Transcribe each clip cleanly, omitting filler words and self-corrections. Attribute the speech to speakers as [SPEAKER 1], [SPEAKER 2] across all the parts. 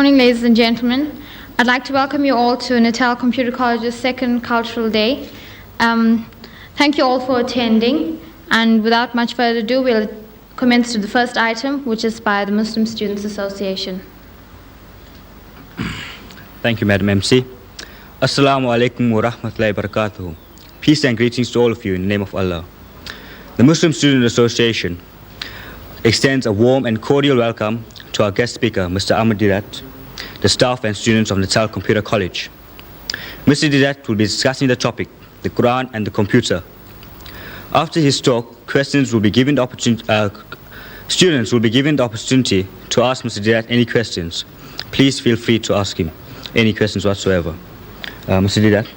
[SPEAKER 1] morning, ladies and gentlemen. I'd like to welcome you all to Natal Computer College's second Cultural Day. Thank you all for attending, and without much further ado, we'll commence to the first item, which is by the Muslim Students Association.
[SPEAKER 2] Thank you, Madam MC. Assalamu alaikum wa rahmatullahi wa barakatuh. Peace and greetings to all of you in the name of Allah. The Muslim Student Association extends a warm and cordial welcome to our guest speaker, Mr. Ahmed Deedat, the staff and students of Natal Computer College. Mr. Deedat will be discussing the topic, the Qur'an and the computer. After his talk, students will be given the opportunity to ask Mr. Deedat any questions. Please feel free to ask him any questions whatsoever. Mr. Deedat.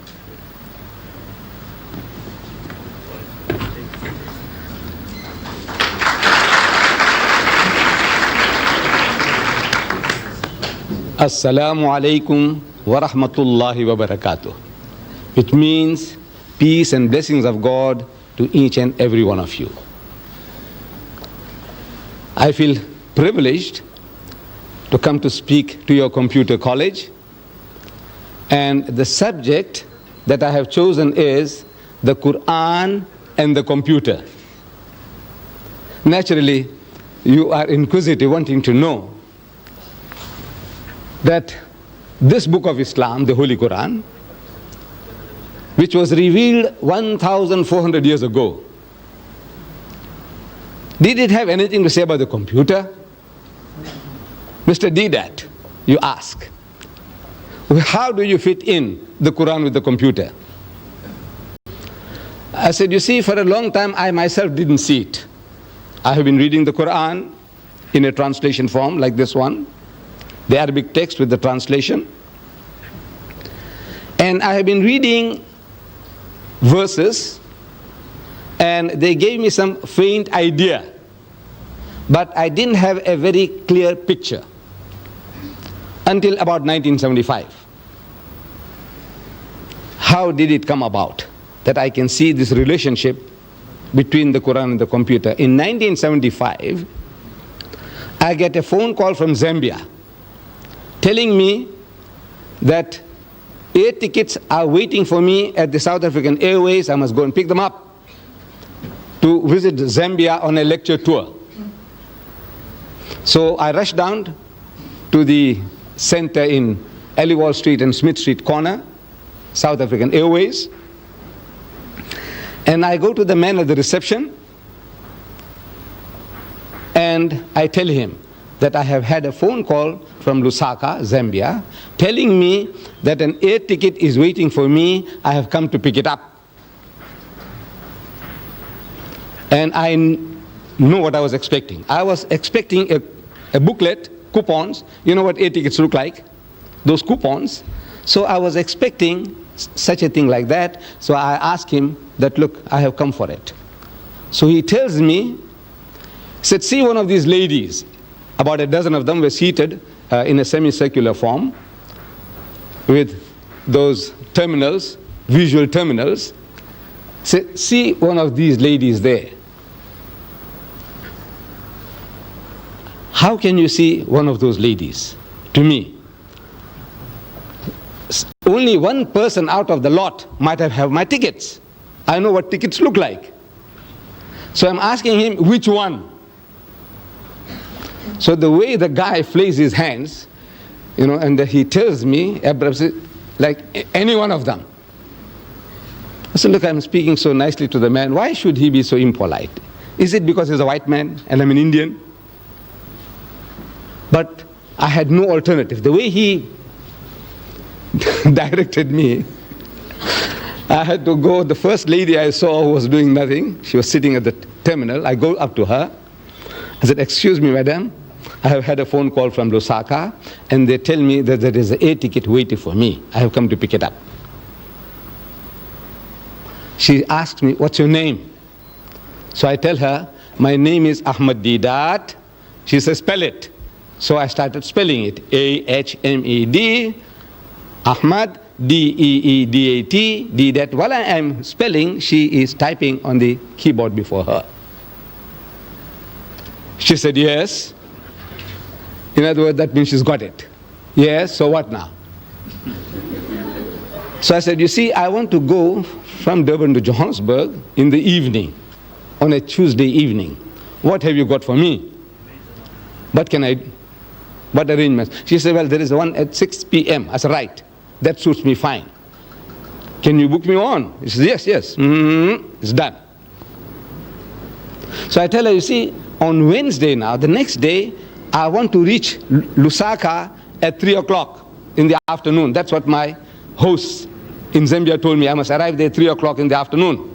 [SPEAKER 3] Assalamu alaikum wa rahmatullahi wa barakatuh, which means peace and blessings of God to each and every one of you. I feel privileged to come to speak to your computer college, and the subject that I have chosen is the Qur'an and the computer. Naturally, you are inquisitive, wanting to know that this book of Islam, the Holy Qur'an, which was revealed 1,400 years ago, did it have anything to say about the computer? Mr. Deedat, you ask, how do you fit in the Qur'an with the computer? I said, you see, for a long time I myself didn't see it. I have been reading the Qur'an in a translation form like this one, the Arabic text with the translation. And I have been reading verses, and they gave me some faint idea, but I didn't have a very clear picture until about 1975. How did it come about that I can see this relationship between the Quran and the computer? In 1975, I get a phone call from Zambia telling me that air tickets are waiting for me at the South African Airways. I must go and pick them up to visit Zambia on a lecture tour. So I rushed down to the center in Aliwal Street and Smith Street corner, South African Airways, and I go to the man at the reception and I tell him that I have had a phone call from Lusaka, Zambia, telling me that an air ticket is waiting for me. I have come to pick it up. And I know what I was expecting. I was expecting a booklet, coupons. You know what air tickets look like? Those coupons. So I was expecting such a thing like that. So I asked him that, look, I have come for it. So he tells me, said, see one of these ladies. About a dozen of them were seated in a semicircular form with those terminals, visual terminals. Said, see one of these ladies there. How can you see one of those ladies? To me, only one person out of the lot might have my tickets. I know what tickets look like. So I'm asking him, which one? So the way the guy flays his hands, you know, and he tells me, like any one of them. I said, look, I'm speaking so nicely to the man. Why should he be so impolite? Is it because he's a white man and I'm an Indian? But I had no alternative. The way he directed me, I had to go. The first lady I saw who was doing nothing, she was sitting at the terminal. I go up to her. I said, excuse me, madam, I have had a phone call from Lusaka, and they tell me that there is an air ticket waiting for me. I have come to pick it up. She asked me, what's your name? So I tell her, my name is Ahmed Deedat. She says, spell it. So I started spelling it, A-H-M-E-D, Ahmad, D-E-E-D-A-T, Deedat. While I am spelling, she is typing on the keyboard before her. She said, yes. In other words, that means she's got it. Yes, so what now? So I said, you see, I want to go from Durban to Johannesburg in the evening, on a Tuesday evening. What have you got for me? What arrangements? She said, well, there is one at 6 p.m. I said, right, that suits me fine. Can you book me on? She says, yes. It's done. So I tell her, you see, on Wednesday now, the next day, I want to reach Lusaka at 3 o'clock in the afternoon. That's what my hosts in Zambia told me. I must arrive there at 3 o'clock in the afternoon.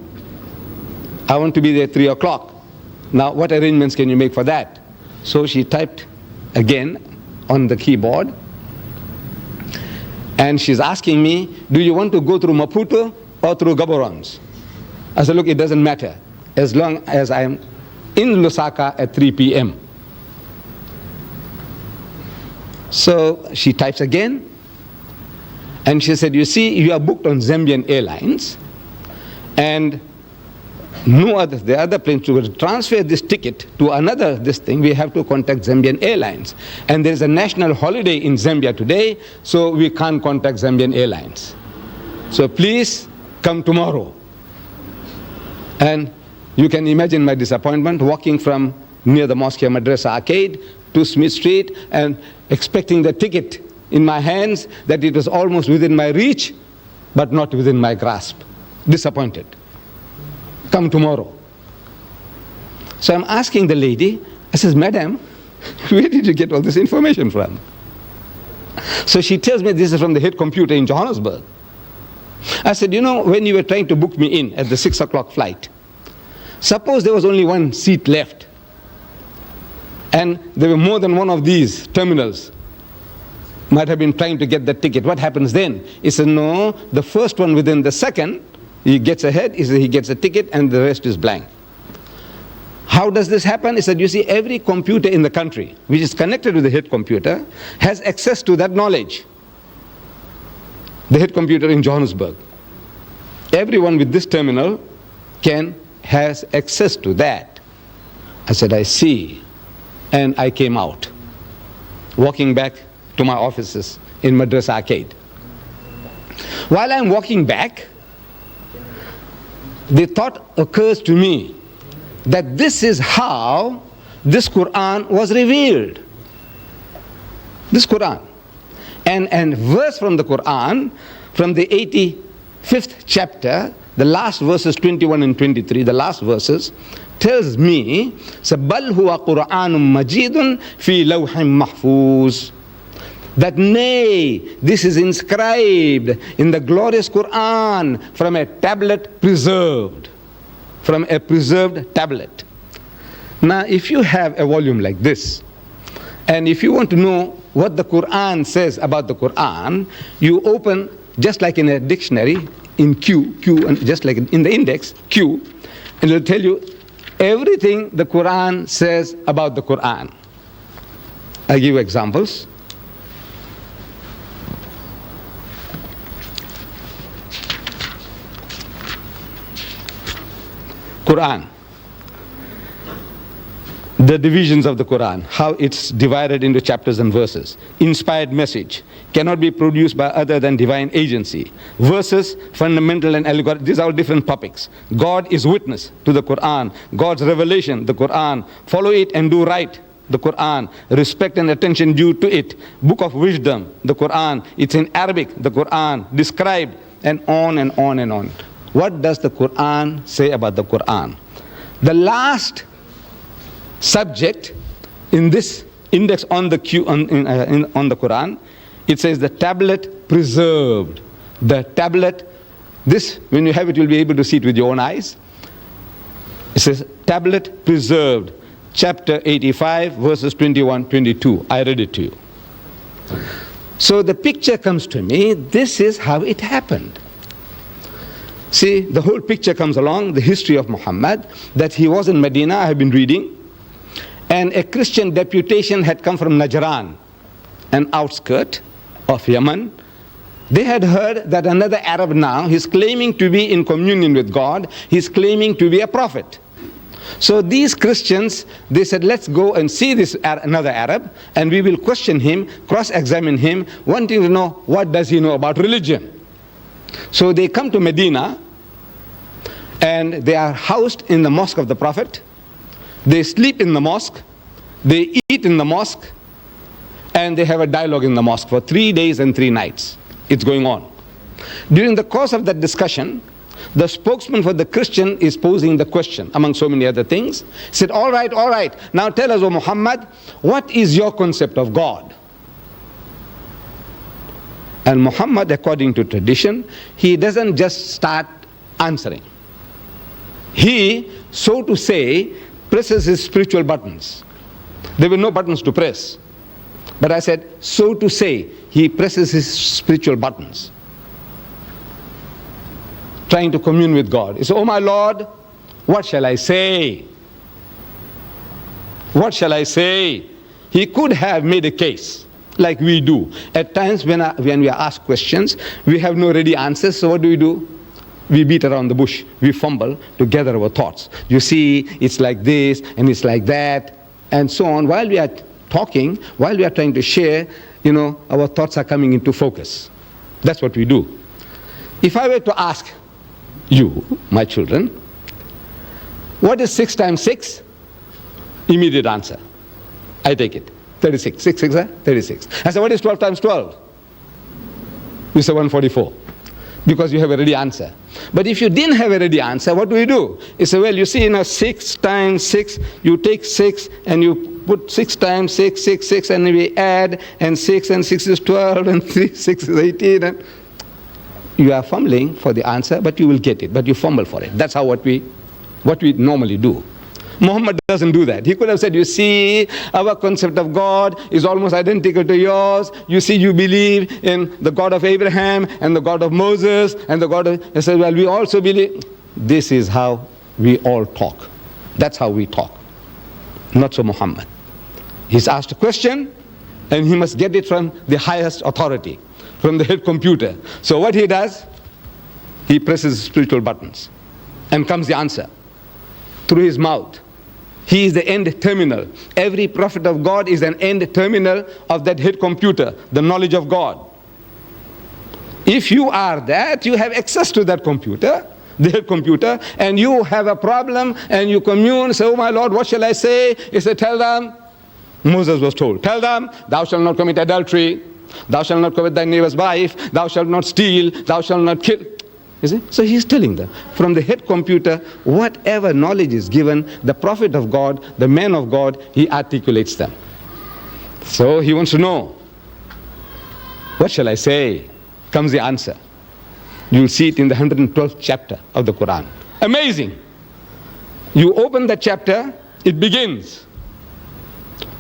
[SPEAKER 3] I want to be there at 3 o'clock. Now, what arrangements can you make for that? So she typed again on the keyboard, and she's asking me, do you want to go through Maputo or through Gaborone? I said, look, it doesn't matter, as long as I'm in Lusaka at 3 p.m. So she types again, and she said, you see, you are booked on Zambian Airlines, and the other plane to transfer this ticket to this thing, we have to contact Zambian Airlines. And there is a national holiday in Zambia today, so we can't contact Zambian Airlines. So please come tomorrow. And you can imagine my disappointment walking from near the Mosque Madrasa Arcade to Smith Street and expecting the ticket in my hands, that it was almost within my reach, but not within my grasp. Disappointed. Come tomorrow. So I'm asking the lady, I says, madam, where did you get all this information from? So she tells me this is from the head computer in Johannesburg. I said, you know, when you were trying to book me in at the 6 o'clock flight, suppose there was only one seat left, and there were more than one of these terminals might have been trying to get the ticket. What happens then? He said, no, the first one within the second, he gets ahead, he gets a ticket, and the rest is blank. How does this happen? He said, you see, every computer in the country which is connected with the head computer has access to that knowledge. The head computer in Johannesburg. Everyone with this terminal has access to that. I said, I see. And I came out, walking back to my offices in Madrasa Arcade. While I'm walking back, the thought occurs to me that this is how this Qur'an was revealed. This Qur'an. And verse from the Qur'an, from the 85th chapter, the last verses 21 and 23, the last verses, tells me, بَلْ هُوَ قُرْآنٌ مَجِيدٌ فِي لَوْحٍ مَحْفُوظٍ, that nay, this is inscribed in the glorious Qur'an from a tablet preserved. From a preserved tablet. Now, if you have a volume like this, and if you want to know what the Qur'an says about the Qur'an, you open, just like in a dictionary, in Q, and just like in the index, Q, and it'll tell you everything the Qur'an says about the Qur'an. I'll give you examples. Qur'an. The divisions of the Qur'an, how it's divided into chapters and verses. Inspired message, cannot be produced by other than divine agency. Verses, fundamental and allegorical, these are all different topics. God is witness to the Qur'an. God's revelation, the Qur'an. Follow it and do right, the Qur'an. Respect and attention due to it. Book of wisdom, the Qur'an. It's in Arabic, the Qur'an. Described, and on and on and on. What does the Qur'an say about the Qur'an? The last subject in this index on the on the Qur'an, it says the tablet preserved. The tablet, this, when you have it, you'll be able to see it with your own eyes. It says tablet preserved, chapter 85, verses 21, 22. I read it to you. So the picture comes to me, this is how it happened. See, the whole picture comes along, the history of Muhammad, that he was in Medina, I have been reading, and a Christian deputation had come from Najran, an outskirt of Yemen. They had heard that another Arab now, he's claiming to be in communion with God, he's claiming to be a prophet. So these Christians, they said, let's go and see this another Arab, and we will question him, cross-examine him, wanting to know what does he know about religion. So they come to Medina, and they are housed in the mosque of the Prophet. They sleep in the mosque, they eat in the mosque, and they have a dialogue in the mosque for 3 days and 3 nights. It's going on. During the course of that discussion, the spokesman for the Christian is posing the question, among so many other things. He said, all right, now tell us, O Muhammad, what is your concept of God? And Muhammad, according to tradition, he doesn't just start answering. He, so to say, presses his spiritual buttons. There were no buttons to press. But I said, so to say, he presses his spiritual buttons, trying to commune with God. He said, oh my Lord, what shall I say? What shall I say? He could have made a case, like we do. At times when we are asked questions, we have no ready answers, so what do? We beat around the bush. We fumble to gather our thoughts. You see, it's like this, and it's like that, and so on. While we are talking, while we are trying to share, our thoughts are coming into focus. That's what we do. If I were to ask you, my children, what is 6 times 6? Immediate answer. I take it. 36. 6 6 36. I say, what is 12 times 12? You say 144. Because you have a ready answer. But if you didn't have a ready answer, what do? You say, well, you see, 6 times 6, you take 6 and you put 6 times 6, 6, 6, and we add, and 6 and 6 is 12, and 3, 6 is 18, and you are fumbling for the answer, but you will get it, but you fumble for it. That's how what we normally do. Muhammad doesn't do that. He could have said, you see, our concept of God is almost identical to yours. You see, you believe in the God of Abraham and the God of Moses and the God of... He said, well, we also believe... This is how we all talk. That's how we talk. Not so Muhammad. He's asked a question, and he must get it from the highest authority, from the head computer. So what he does, he presses spiritual buttons, and comes the answer through his mouth. He is the end terminal. Every prophet of God is an end terminal of that head computer, the knowledge of God. If you are that, you have access to that computer, the head computer, and you have a problem, and you commune, say, oh my Lord, what shall I say? He said, tell them, Moses was told, tell them, thou shalt not commit adultery, thou shalt not covet thy neighbor's wife, thou shalt not steal, thou shalt not kill. You see? So he's telling them, from the head computer, whatever knowledge is given, the prophet of God, the man of God, he articulates them. So he wants to know, what shall I say? Comes the answer. You'll see it in the 112th chapter of the Qur'an. Amazing. You open that chapter, it begins.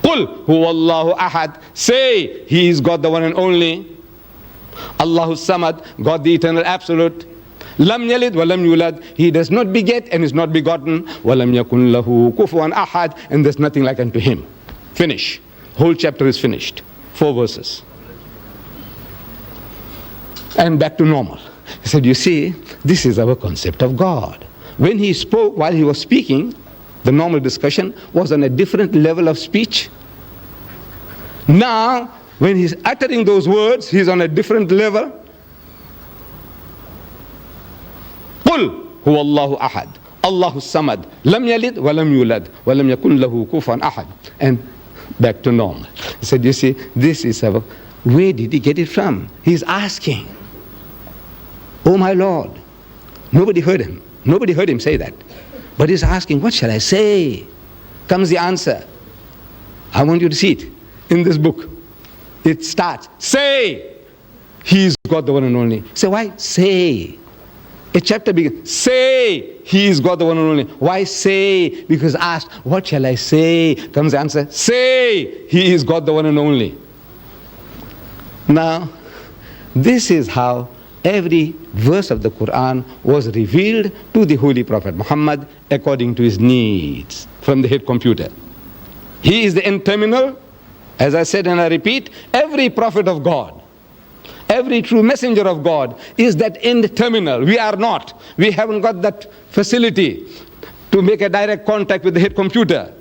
[SPEAKER 3] Qul huwallahu ahad. Say, he is God the one and only. Allahu samad, God the eternal absolute. Lam yalid wa lam yulad. He does not beget and is not begotten. Wa lam yakun lahu kufuwan ahad. And there's nothing like unto him. Finish. Whole chapter is finished. 4 verses. And back to normal. He said, you see, this is our concept of God. When he spoke, while he was speaking, the normal discussion was on a different level of speech. Now, when he's uttering those words, he's on a different level. قُلْ هُوَ اللَّهُ أَحَدٌ اللَّهُ الصَّمَدُ لَمْ يَلِدْ وَلَمْ يُولَدْ وَلَمْ يَكُنْ لَهُ كُفُوًا أَحَدٌ. And back to normal. He said, you see, this is our... Where did he get it from? He's asking. Oh my Lord. Nobody heard him. Nobody heard him say that. But he's asking, what shall I say? Comes the answer. I want you to see it in this book. It starts, say, he is God the one and only. Say, why? Say. A chapter begins, say, he is God the one and only. Why say? Because asked, what shall I say? Comes the answer, say, he is God the one and only. Now, this is how every verse of the Qur'an was revealed to the Holy Prophet Muhammad according to his needs from the head computer. He is the end terminal. As I said and I repeat, every prophet of God, every true messenger of God is that end terminal. We are not. We haven't got that facility to make a direct contact with the head computer.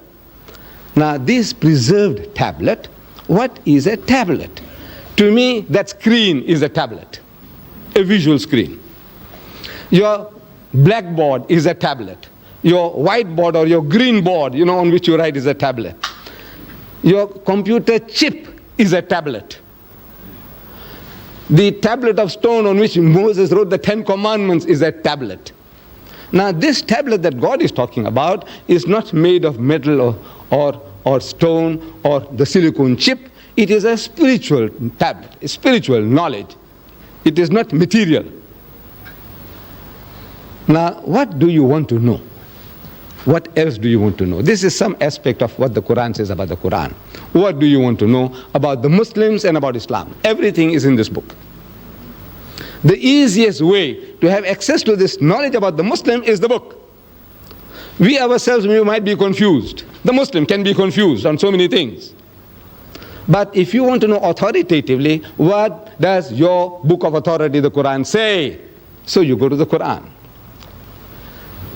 [SPEAKER 3] Now, this preserved tablet, what is a tablet? To me, that screen is a tablet, a visual screen. Your blackboard is a tablet. Your whiteboard or your green board, on which you write, is a tablet. Your computer chip is a tablet. The tablet of stone on which Moses wrote the 10 Commandments is a tablet. Now, this tablet that God is talking about is not made of metal or stone or the silicone chip. It is a spiritual tablet, a spiritual knowledge. It is not material. Now, what do you want to know? What else do you want to know? This is some aspect of what the Quran says about the Quran. What do you want to know about the Muslims and about Islam? Everything is in this book. The easiest way to have access to this knowledge about the Muslim is the book. We ourselves, we might be confused. The Muslim can be confused on so many things. But if you want to know authoritatively, what does your book of authority, the Quran, say? So you go to the Quran.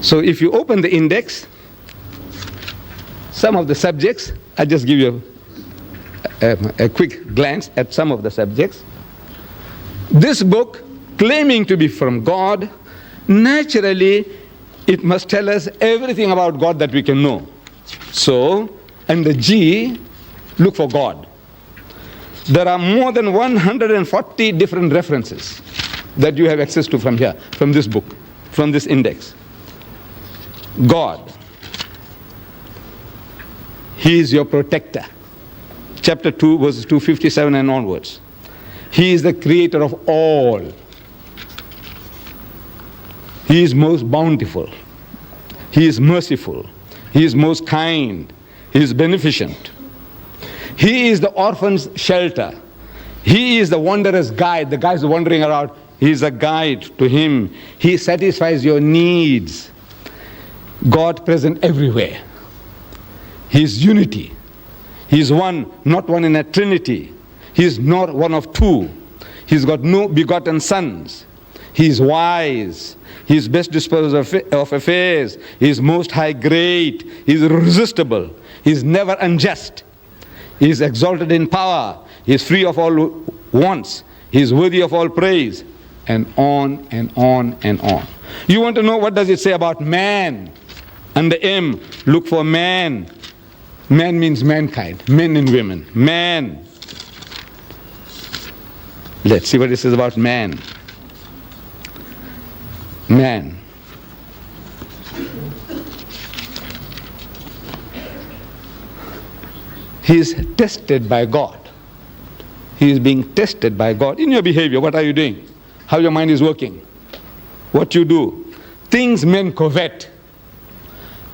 [SPEAKER 3] So if you open the index, some of the subjects, I'll just give you a quick glance at some of the subjects. This book, claiming to be from God, naturally, it must tell us everything about God that we can know. So, under G, look for God. There are more than 140 different references that you have access to from here, from this book, from this index. God. He is your protector. Chapter 2, verses 257 and onwards. He is the creator of all. He is most bountiful. He is merciful. He is most kind. He is beneficent. He is the orphan's shelter. He is the wanderer's guide. The guy's wandering around. He is a guide to him. He satisfies your needs. God present everywhere. He is unity. He is one, not one in a trinity. He is not one of two. He's got no begotten sons. He is wise. He is best disposed of affairs. He is most high great. He is irresistible. He is never unjust. He is exalted in power. He is free of all wants. He is worthy of all praise. And on and on and on. You want to know what does it say about man? Under M, look for man. Man means mankind, men and women. Man. Let's see what it says about man. Man. He is tested by God. He is being tested by God. In your behavior, what are you doing? How your mind is working? What you do? Things men covet.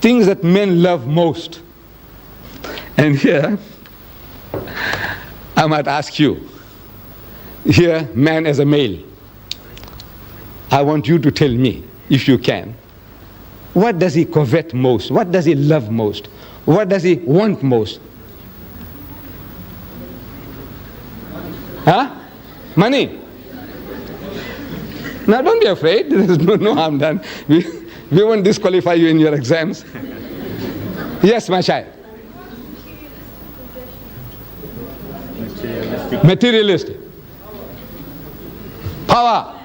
[SPEAKER 3] Things that men love most. And here, I might ask you, here, man as a male, I want you to tell me, if you can, what does he covet most? What does he love most? What does he want most? Huh? Money. Now don't be afraid, there's no harm done. We won't disqualify you in your exams. Yes, my child. Materialistic. Power.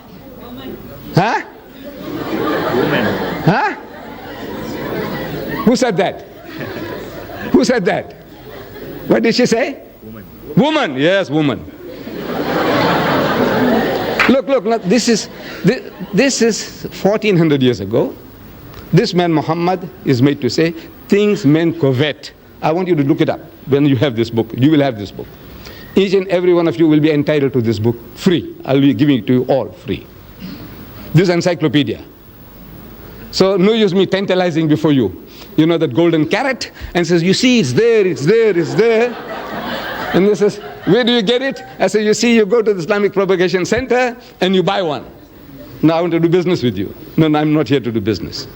[SPEAKER 3] Huh?
[SPEAKER 2] Woman.
[SPEAKER 3] Huh? Who said that? Who said that? What did she say?
[SPEAKER 2] Woman.
[SPEAKER 3] Woman. Yes, woman. Look, this is 1400 years ago. This man Muhammad is made to say things men covet. I want you to look it up when you have this book. You will have this book. Each and every one of you will be entitled to this book free. I'll be giving it to you all free. This encyclopedia. So no use me tantalizing before you. You know that golden carrot, and says, you see, it's there, it's there, it's there. And this says, where do you get it? I say, you see, you go to the Islamic Propagation Center and you buy one. Now I want to do business with you. No, I'm not here to do business.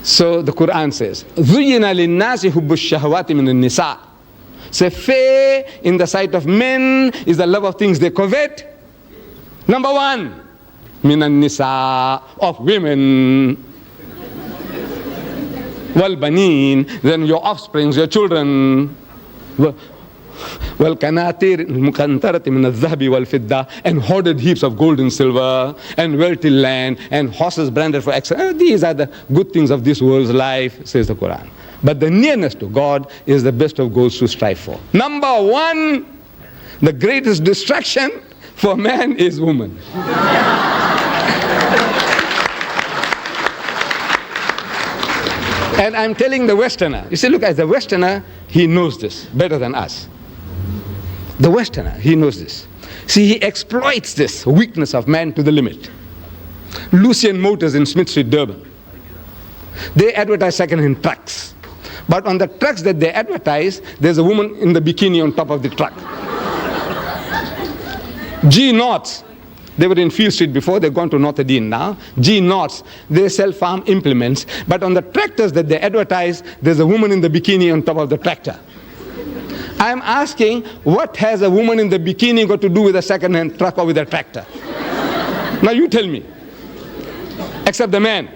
[SPEAKER 3] So the Quran says, ذُيِّنَ لِلنَّاسِ حُبُّ الشَّهَوَاتِ مِنَ النِّسَاءِ. Say, fair in the sight of men is the love of things they covet. Number one, مِنَ النِّسَاءِ, of women. وَالْبَنِينَ, then your offsprings, your children. وَالْقَنَاطِيرِ الْمُقَنْطَرَةِ مِنَ الذَّهَبِ وَالْفِضَّةِ, and hoarded heaps of gold and silver, and wealthy land, and horses branded for excellence. These are the good things of this world's life, says the Quran. But the nearness to God is the best of goals to strive for. Number one, the greatest distraction for man is woman. And I'm telling the Westerner, you see, look, as the Westerner, he knows this better than us. The Westerner, he knows this. See, he exploits this weakness of man to the limit. Lucien Motors in Smith Street, Durban, they advertise second-hand trucks. But on the trucks that they advertise, there's a woman in the bikini on top of the truck. G Knots, they were in Field Street before, they've gone to North Dean now. G Knots, they sell farm implements. But on the tractors that they advertise, there's a woman in the bikini on top of the tractor. I'm asking, what has a woman in the bikini got to do with a second-hand truck or with a tractor? Now you tell me. Except the man.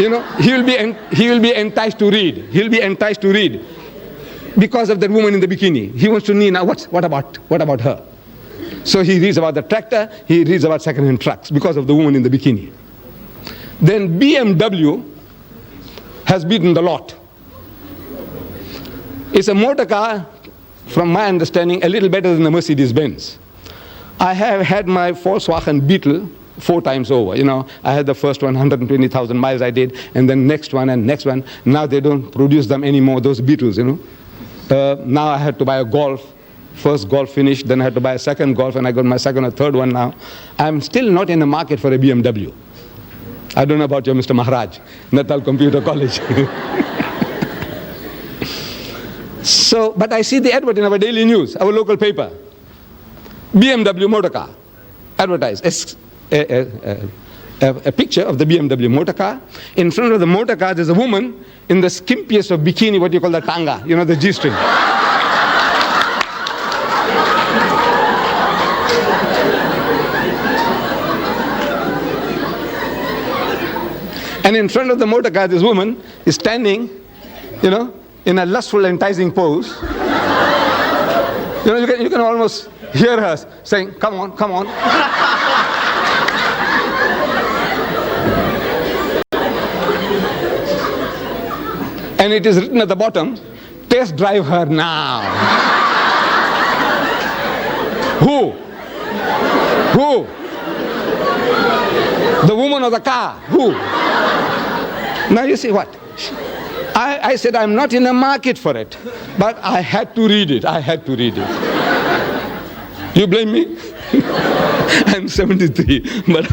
[SPEAKER 3] You know, he will be enticed to read. He'll be enticed to read because of that woman in the bikini. He wants to know, now what about her? So he reads about the tractor, he reads about second-hand trucks because of the woman in the bikini. Then BMW has beaten the lot. It's a motor car, from my understanding, a little better than the Mercedes-Benz. I have had my Volkswagen Beetle 4 times over. You know, I had the first one, 120,000 miles I did, and then next one and next one. Now they don't produce them anymore, those Beetles, you know. Now I had to buy a Golf. First Golf finished, then I had to buy a second Golf, and I got my second or third one now. I'm still not in the market for a BMW. I don't know about you, Mr. Maharaj, Natal Computer College. So, but I see the advert in our daily news, our local paper. BMW motor car, advertised. A picture of the BMW motor car. In front of the motor car, there's a woman in the skimpiest of bikini, what you call the tanga, you know, the G-string. And in front of the motor car, this woman is standing, you know, in a lustful, enticing pose. You know, you can almost hear her saying, come on, come on. And it is written at the bottom, test drive her now. Who? Who? The woman or the car? Who? Now you see what? I said I'm not in the market for it, but I had to read it. I had to read it. You blame me? I'm 73, but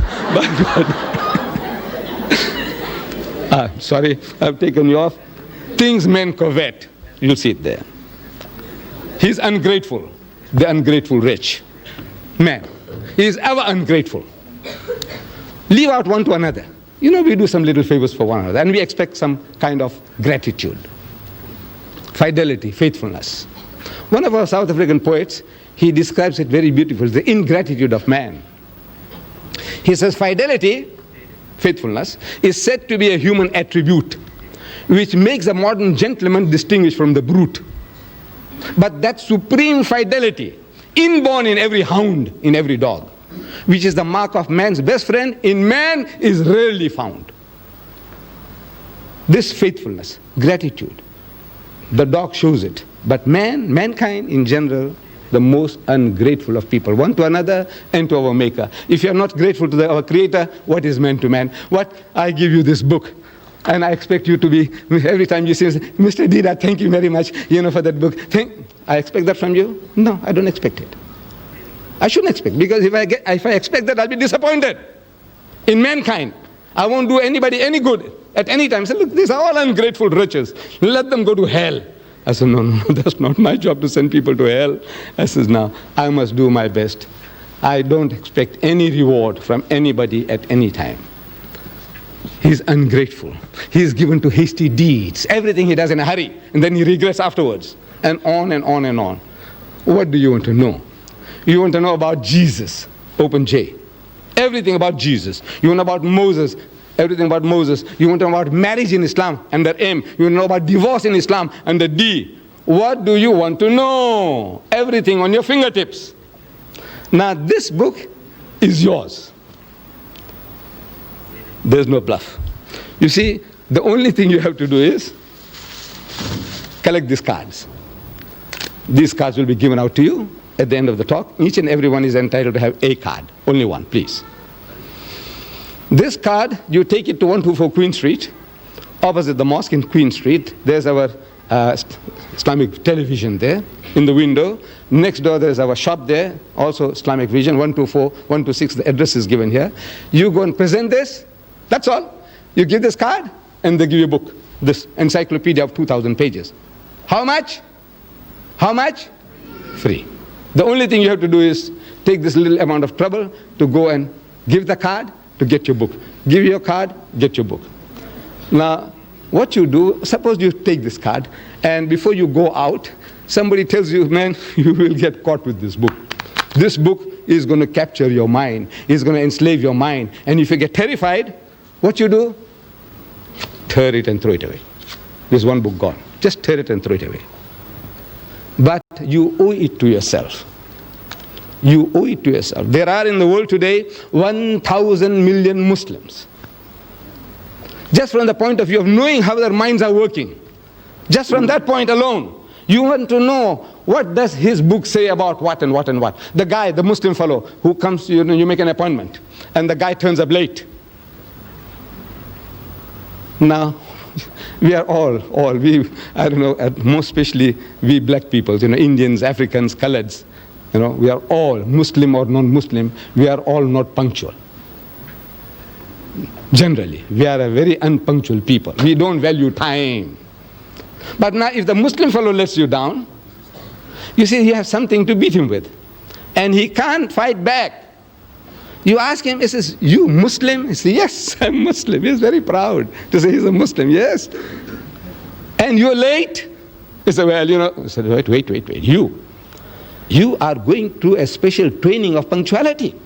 [SPEAKER 3] sorry, I've taken you off. Things men covet, you'll see it there. He's ungrateful, the ungrateful rich man. He is ever ungrateful. Leave out one to another. You know, we do some little favors for one another, and we expect some kind of gratitude, fidelity, faithfulness. One of our South African poets, he describes it very beautifully, the ingratitude of man. He says, fidelity, faithfulness, is said to be a human attribute, which makes a modern gentleman distinguished from the brute. But that supreme fidelity, inborn in every hound, in every dog, which is the mark of man's best friend, in man is rarely found. This faithfulness, gratitude, the dog shows it. But mankind in general, the most ungrateful of people, one to another and to our Maker. If you are not grateful to our Creator, what is man to man? What? I give you this book, and I expect you to be, every time you say, Mr. Deedat, thank you very much, you know, for that book. I expect that from you? No, I don't expect it. I shouldn't expect, because if I expect that, I'll be disappointed in mankind. I won't do anybody any good at any time. Say, look, these are all ungrateful wretches. Let them go to hell. I said, no, that's not my job to send people to hell. I says, no, I must do my best. I don't expect any reward from anybody at any time. He's ungrateful. He's given to hasty deeds. Everything he does in a hurry, and then he regrets afterwards. And on and on and on. What do you want to know? You want to know about Jesus, open J. Everything about Jesus. You want about Moses, everything about Moses. You want to know about marriage in Islam, under M. You want to know about divorce in Islam, under D. What do you want to know? Everything on your fingertips. Now this book is yours. There's no bluff. You see, the only thing you have to do is collect these cards. These cards will be given out to you at the end of the talk. Each and every one is entitled to have a card. Only one, please. This card, you take it to 124 Queen Street, opposite the mosque in Queen Street. There's our Islamic television there in the window. Next door there's our shop there, also Islamic Vision, 124, 126, the address is given here. You go and present this, that's all. You give this card and they give you a book, this encyclopedia of 2,000 pages. How much? How much? Free. The only thing you have to do is take this little amount of trouble to go and give the card to get your book. Give your card, get your book. Now, what you do, suppose you take this card and before you go out, somebody tells you, man, you will get caught with this book. This book is going to capture your mind, is going to enslave your mind. And if you get terrified, what you do? Tear it and throw it away. There's one book gone. Just tear it and throw it away. But you owe it to yourself. You owe it to yourself. There are in the world today 1,000 million Muslims. Just from the point of view of knowing how their minds are working, just from that point alone, you want to know what does his book say about what and what and what. The guy, the Muslim fellow who comes, you make an appointment, and the guy turns up late. Now, we are I don't know, most especially we black people, Indians, Africans, coloreds, we are all, Muslim or non-Muslim, we are all not punctual. Generally, we are a very unpunctual people. We don't value time. But now if the Muslim fellow lets you down, you see, you have something to beat him with. And he can't fight back. You ask him, he says, you Muslim? He says, yes, I'm Muslim. He's very proud to say he's a Muslim, yes. And you're late? He said, well, I said, wait. You are going through a special training of punctuality.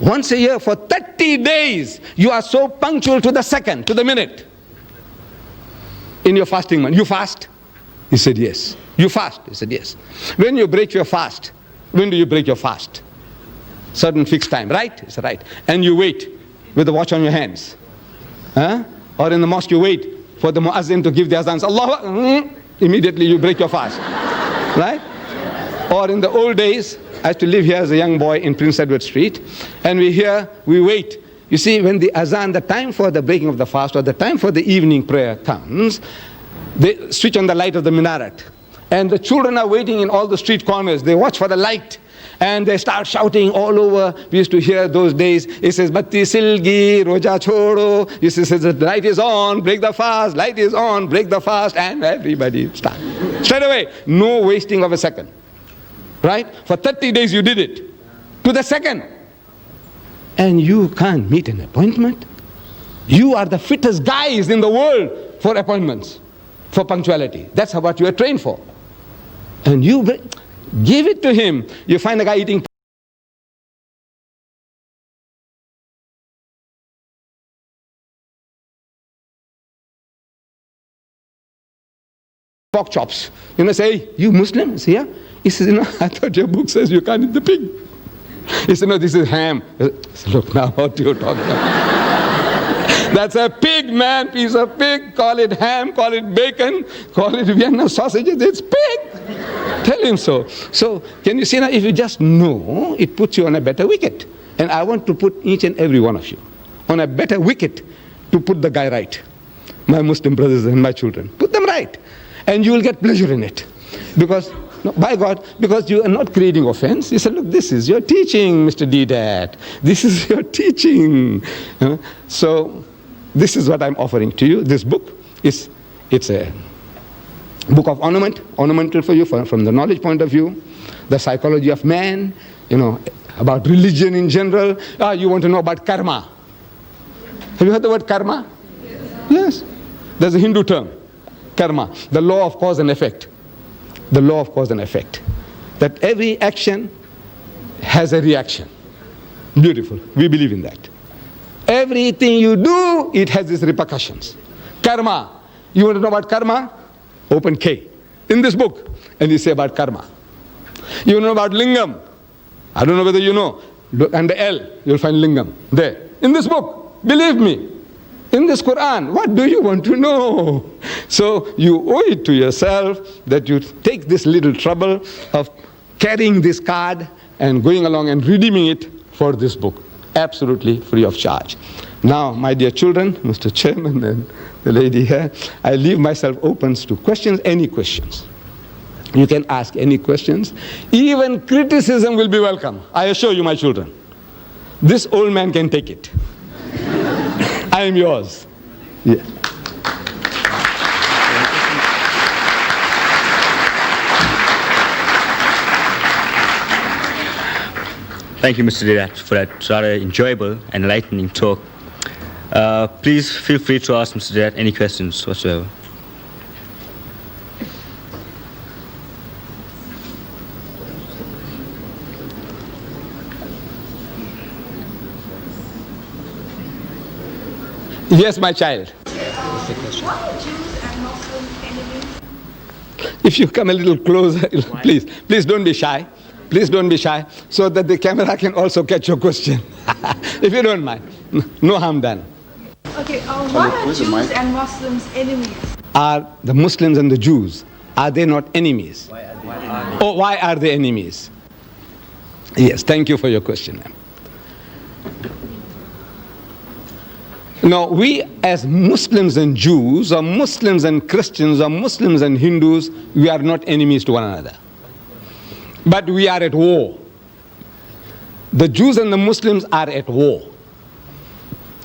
[SPEAKER 3] Once a year for 30 days, you are so punctual to the second, to the minute. In your fasting month, you fast? He said, yes. You fast? He said, yes. When you break your fast, when do you break your fast? Certain fixed time, right? He said, right. And you wait with the watch on your hands. Or in the mosque you wait for the muazzin to give the azans. Allah, immediately you break your fast. Right? Or in the old days, I used to live here as a young boy in Prince Edward Street, and we wait. You see, when the azan, the time for the breaking of the fast or the time for the evening prayer comes, they switch on the light of the minaret. And the children are waiting in all the street corners. They watch for the light. And they start shouting all over. We used to hear those days. It says, Batti Silgi, Roja Chodo. It says, the light is on, break the fast. Light is on, break the fast. And everybody starts. Straight away. No wasting of a second. Right? For 30 days you did it. To the second. And you can't meet an appointment. You are the fittest guys in the world for appointments, for punctuality. That's what you are trained for. And you give it to him. You find a guy eating pork chops. Say, hey, you Muslim? Say, yeah. He says, I thought your book says you can't eat the pig. He said, no, this is ham. I said, look now, what you're talking about. That's a pig, man, piece of pig. Call it ham, call it bacon, call it Vienna sausages. It's pig. Tell him so. So, can you see now, if you just know, it puts you on a better wicket. And I want to put each and every one of you on a better wicket to put the guy right. My Muslim brothers and my children. Put them right. And you will get pleasure in it. Because, no, by God, because you are not creating offense. You say, look, this is your teaching, Mr. Deedat. This is your teaching. So, this is what I'm offering to you. This book it's a book of ornamental for you from the knowledge point of view, the psychology of man, about religion in general. You want to know about karma. Have you heard the word karma? Yes. There's a Hindu term, karma, the law of cause and effect. The law of cause and effect. That every action has a reaction. Beautiful. We believe in that. Everything you do, it has its repercussions. Karma. You want to know about karma? Open K. In this book. And you say about karma. You want to know about lingam? I don't know whether you know. Look under L, you'll find lingam. There. In this book. Believe me. In this Qur'an. What do you want to know? So you owe it to yourself that you take this little trouble of carrying this card and going along and redeeming it for this book. Absolutely free of charge. Now, my dear children, Mr. Chairman and the lady here, I leave myself open to questions, any questions. You can ask any questions. Even criticism will be welcome. I assure you, my children. This old man can take it. I am yours. Yeah.
[SPEAKER 2] Thank you, Mr. Deedat, for that rather enjoyable and enlightening talk. Please feel free to ask Mr. Deedat any questions whatsoever.
[SPEAKER 3] Yes, my child.
[SPEAKER 4] Why are Jews and Muslims enemies?
[SPEAKER 3] If you come a little closer, please don't be shy. Please don't be shy, so that the camera can also catch your question. If you don't mind. No harm done.
[SPEAKER 4] Okay, why are Jews and Muslims enemies?
[SPEAKER 3] Are the Muslims and the Jews, are they not enemies? Why are they enemies? Yes, thank you for your question, ma'am. Now, we as Muslims and Jews, or Muslims and Christians, or Muslims and Hindus, we are not enemies to one another. But we are at war. The Jews and the Muslims are at war.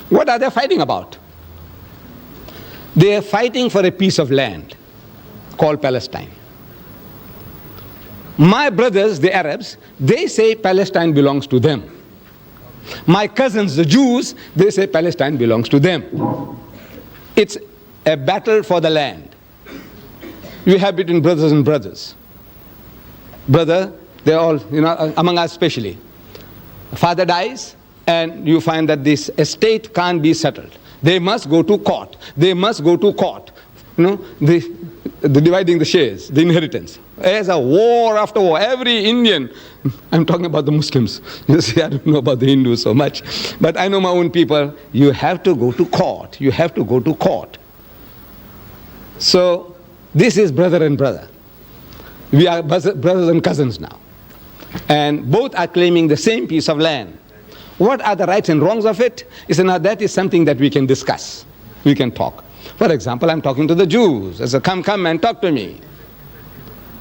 [SPEAKER 3] What are they fighting about? They are fighting for a piece of land called Palestine. My brothers, the Arabs, they say Palestine belongs to them. My cousins, the Jews, they say Palestine belongs to them. It's a battle for the land. You have between brothers and brothers. Brother, they're all, among us especially. Father dies, and you find that this estate can't be settled. They must go to court. They must go to court. The dividing the shares, the inheritance. There's a war after war. Every Indian, I'm talking about the Muslims. You see, I don't know about the Hindus so much. But I know my own people. You have to go to court. You have to go to court. So, this is brother and brother. We are brothers and cousins now. And both are claiming the same piece of land. What are the rights and wrongs of it? Now that is something that we can discuss. We can talk. For example, I'm talking to the Jews. I say, come and talk to me.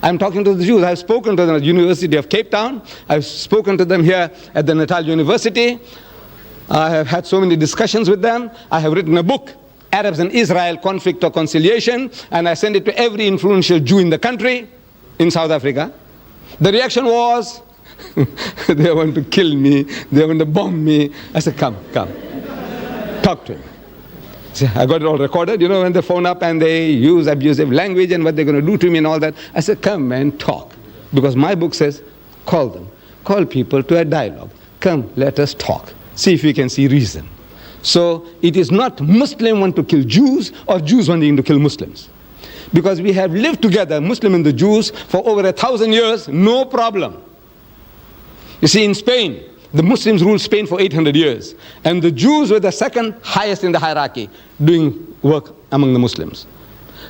[SPEAKER 3] I'm talking to the Jews. I've spoken to them at the University of Cape Town. I've spoken to them here at the Natal University. I have had so many discussions with them. I have written a book, Arabs and Israel, Conflict or Conciliation, and I sent it to every influential Jew in the country, in South Africa. The reaction was, they want to kill me, they want to bomb me. I said, come, talk to me. I got it all recorded, when they phone up and they use abusive language and what they're going to do to me and all that. I said, come and talk. Because my book says, call them. Call people to a dialogue. Come, let us talk. See if we can see reason. So it is not Muslim want to kill Jews or Jews wanting to kill Muslims. Because we have lived together, Muslim and the Jews, for over 1,000 years, no problem. You see, in Spain, the Muslims ruled Spain for 800 years. And the Jews were the second highest in the hierarchy, doing work among the Muslims.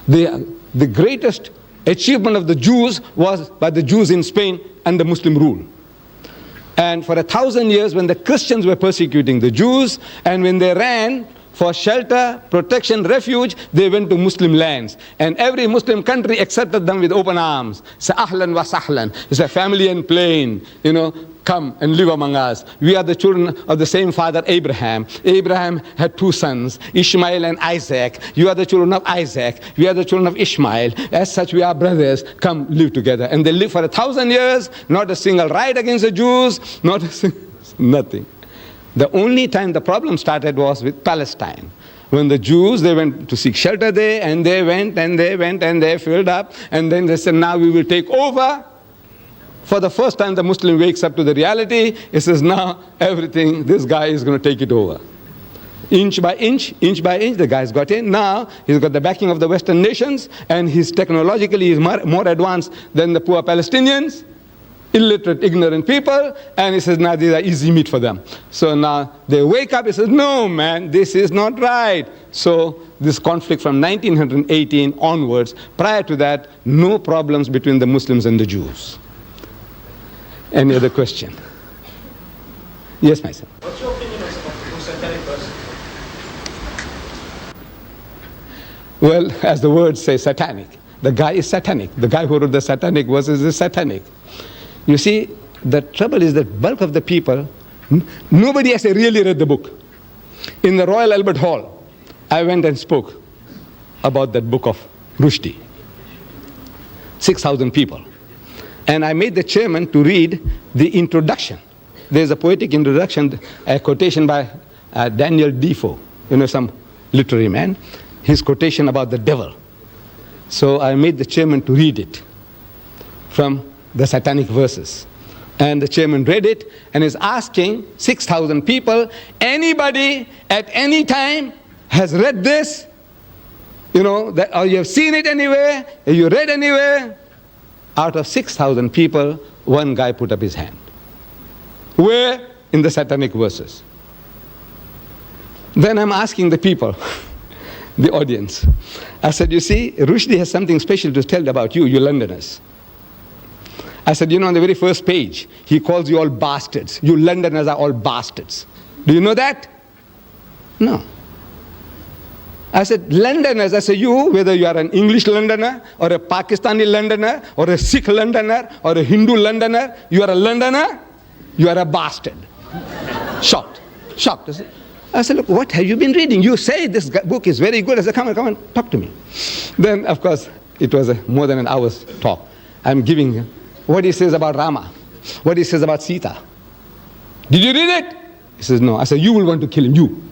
[SPEAKER 3] The greatest achievement of the Jews was by the Jews in Spain under Muslim rule. And for 1,000 years, when the Christians were persecuting the Jews, and when they ran for shelter, protection, refuge, they went to Muslim lands. And every Muslim country accepted them with open arms. Say, ahlan wa sahlan. It's a family and plain, come and live among us. We are the children of the same father, Abraham. Abraham had 2 sons, Ishmael and Isaac. You are the children of Isaac. We are the children of Ishmael. As such, we are brothers. Come live together. And they lived for 1,000 years, not a single riot against the Jews, not a single, nothing. The only time the problem started was with Palestine. When the Jews, they went to seek shelter there, and they went and they filled up, and then they said, now we will take over. For the first time, the Muslim wakes up to the reality. He says, now everything, this guy is going to take it over. Inch by inch, the guy's got in. Now, he's got the backing of the Western nations, and he's technologically is more advanced than the poor Palestinians, illiterate, ignorant people, and he says, now these are easy meat for them. So now they wake up, he says, no, man, this is not right. So this conflict from 1918 onwards, prior to that, no problems between the Muslims and the Jews. Any other question? Yes, my son.
[SPEAKER 5] What's your opinion of the satanic verse?
[SPEAKER 3] Well, as the words say, satanic. The guy is satanic. The guy who wrote the satanic verses is satanic. You see, the trouble is that bulk of the people, nobody has really read the book. In the Royal Albert Hall, I went and spoke about that book of Rushdie. 6,000 people. And I made the chairman to read the introduction. There's a poetic introduction, a quotation by Daniel Defoe, some literary man, his quotation about the devil. So I made the chairman to read it from the satanic verses. And the chairman read it and is asking 6,000 people, anybody at any time has read this? Or you have seen it anywhere? Have you read anywhere? Out of 6,000 people, one guy put up his hand. Where? In the satanic verses. Then I'm asking the people, the audience. I said, you see, Rushdie has something special to tell about you Londoners. I said, on the very first page, he calls you all bastards. You Londoners are all bastards. Do you know that? No. I said, Londoners, I said, you, whether you are an English Londoner, or a Pakistani Londoner, or a Sikh Londoner, or a Hindu Londoner, you are a Londoner, you are a bastard. Shocked. I said, look, what have you been reading? You say this book is very good. I said, come on, talk to me. Then, of course, it was more than an hour's talk. I'm giving him what he says about Rama, what he says about Sita. Did you read it? He says, no. I said, you will want to kill him, you.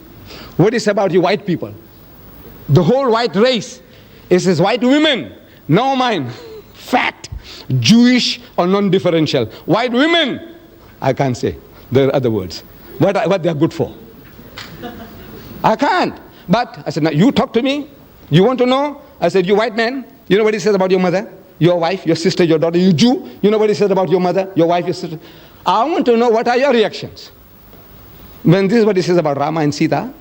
[SPEAKER 3] What he says about you white people? The whole white race. He says, white women, no mine, fat, Jewish or non-differential. White women, I can't say. There are other words. What they are good for. I can't. But I said, now you talk to me. You want to know? I said, you white man, you know what he says about your mother, your wife, your sister, your daughter, you Jew, you know what he says about your mother, your wife, your sister. I want to know what are your reactions. When this is what he says about Rama and Sita,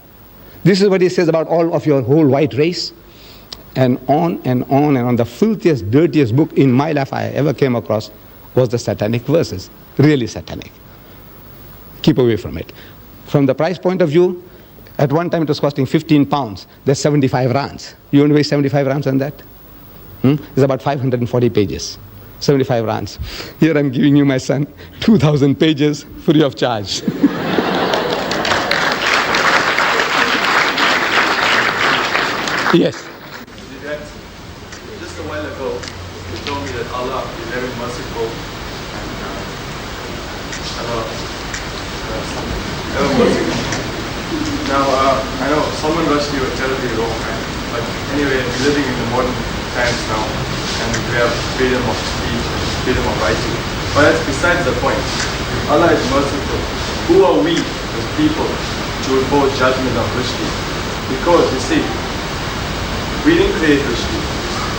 [SPEAKER 3] this is what he says about all of your whole white race, and on and on and on. The filthiest, dirtiest book in my life I ever came across was the satanic verses. Really satanic. Keep away from it. From the price point of view, at one time it was costing 15 pounds. That's 75 rands. You want to waste 75 rands on that? It's about 540 pages. 75 rands. Here I'm giving you, my son, 2,000 pages free of charge. Yes.
[SPEAKER 5] Just a while ago, you told me that Allah is very merciful and ever merciful. Now, I know someone rushed you were terribly wrong, man. But anyway, we're living in the modern times now, and we have freedom of speech and freedom of writing. But that's besides the point. If Allah is merciful, who are we as people to impose judgment on Rushdie? Because, you see, we didn't create Rushdie.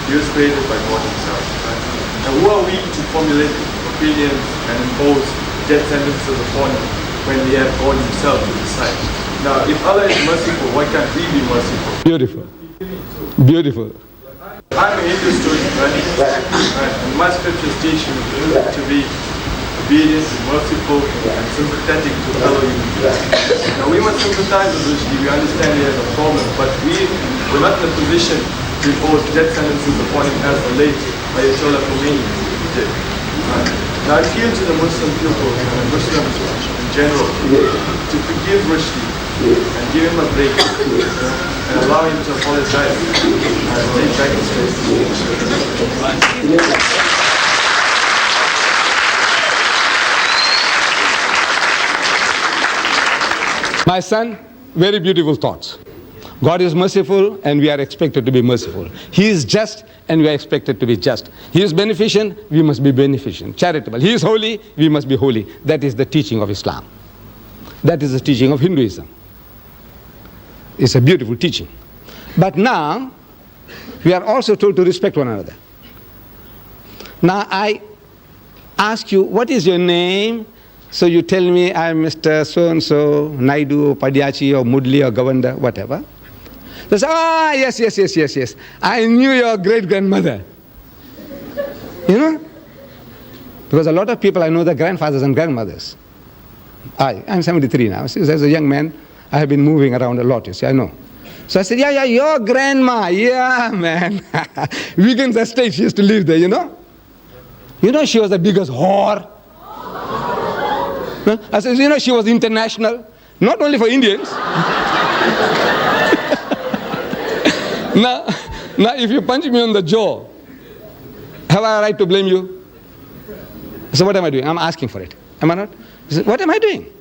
[SPEAKER 5] He was created by God himself. Right? And who are we to formulate opinions and impose death sentences upon him when we have God himself to decide? Now, if Allah is merciful, why can't we be merciful?
[SPEAKER 3] Beautiful. Beautiful.
[SPEAKER 5] I'm a Hindu student, right? And my scriptures teach me to be obedient and merciful and sympathetic to fellow human beings. Now, we must sympathize with Rushdie. We understand he has a problem, but we're not in a position to impose death sentences upon him as the late Ayatollah Khomeini did. Now, I appeal to the Muslim people and Muslims in general to forgive Rushdie and give him a break and allow him to apologize and take back his faith.
[SPEAKER 3] My son, very beautiful thoughts. God is merciful and we are expected to be merciful. He is just and we are expected to be just. He is beneficent, we must be beneficent. Charitable. He is holy, we must be holy. That is the teaching of Islam. That is the teaching of Hinduism. It's a beautiful teaching. But now, we are also told to respect one another. Now, I ask you, what is your name? So you tell me, I'm Mr. So-and-so, Naidu, or Padiachi, or Mudli, or Govanda, whatever. They say, yes. I knew your great-grandmother. You know? Because a lot of people, I know their grandfathers and grandmothers. I'm 73 now. So as a young man, I have been moving around a lot, you see, I know. So I said, yeah, your grandma, yeah, man. Wigan's estate, she used to live there, you know? You know, she was the biggest whore. I said, you know, she was international, not only for Indians. Now, if you punch me on the jaw, have I a right to blame you? So what am I doing? I'm asking for it. Am I not? He said, what am I doing?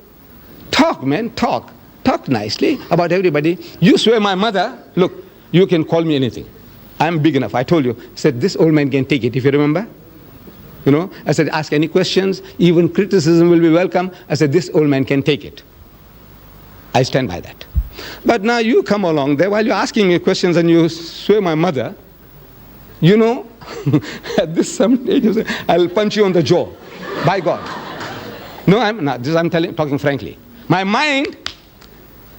[SPEAKER 3] Talk, man, talk. Talk nicely about everybody. You swear my mother, look, you can call me anything. I'm big enough. I told you. I said, this old man can take it, if you remember. You know, I said, ask any questions, even criticism will be welcome. I said, this old man can take it. I stand by that. But now you come along there while you're asking me questions and you swear my mother, you know, at this some age, I'll punch you on the jaw. By God. No, I'm not. This I'm talking frankly. My mind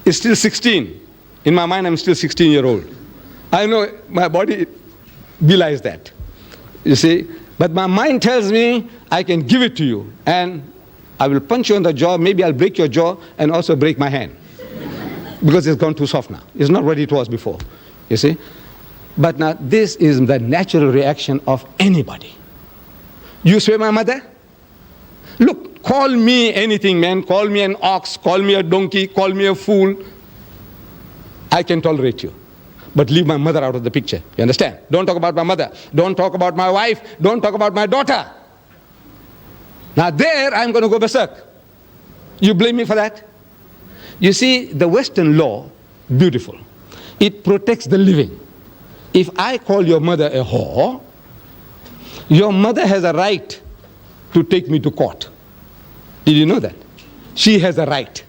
[SPEAKER 3] is still 16. In my mind, I'm still 16-year-old. I know my body belies that. You see? But my mind tells me I can give it to you. And I will punch you on the jaw. Maybe I'll break your jaw and also break my hand. Because it's gone too soft now. It's not what it was before. You see? But now this is the natural reaction of anybody. You swear my mother? Look, call me anything, man. Call me an ox, call me a donkey, call me a fool. I can tolerate you. But leave my mother out of the picture. You understand? Don't talk about my mother. Don't talk about my wife. Don't talk about my daughter. Now there, I'm going to go berserk. You blame me for that? You see, the Western law, beautiful. It protects the living. If I call your mother a whore, your mother has a right to take me to court. Did you know that? She has a right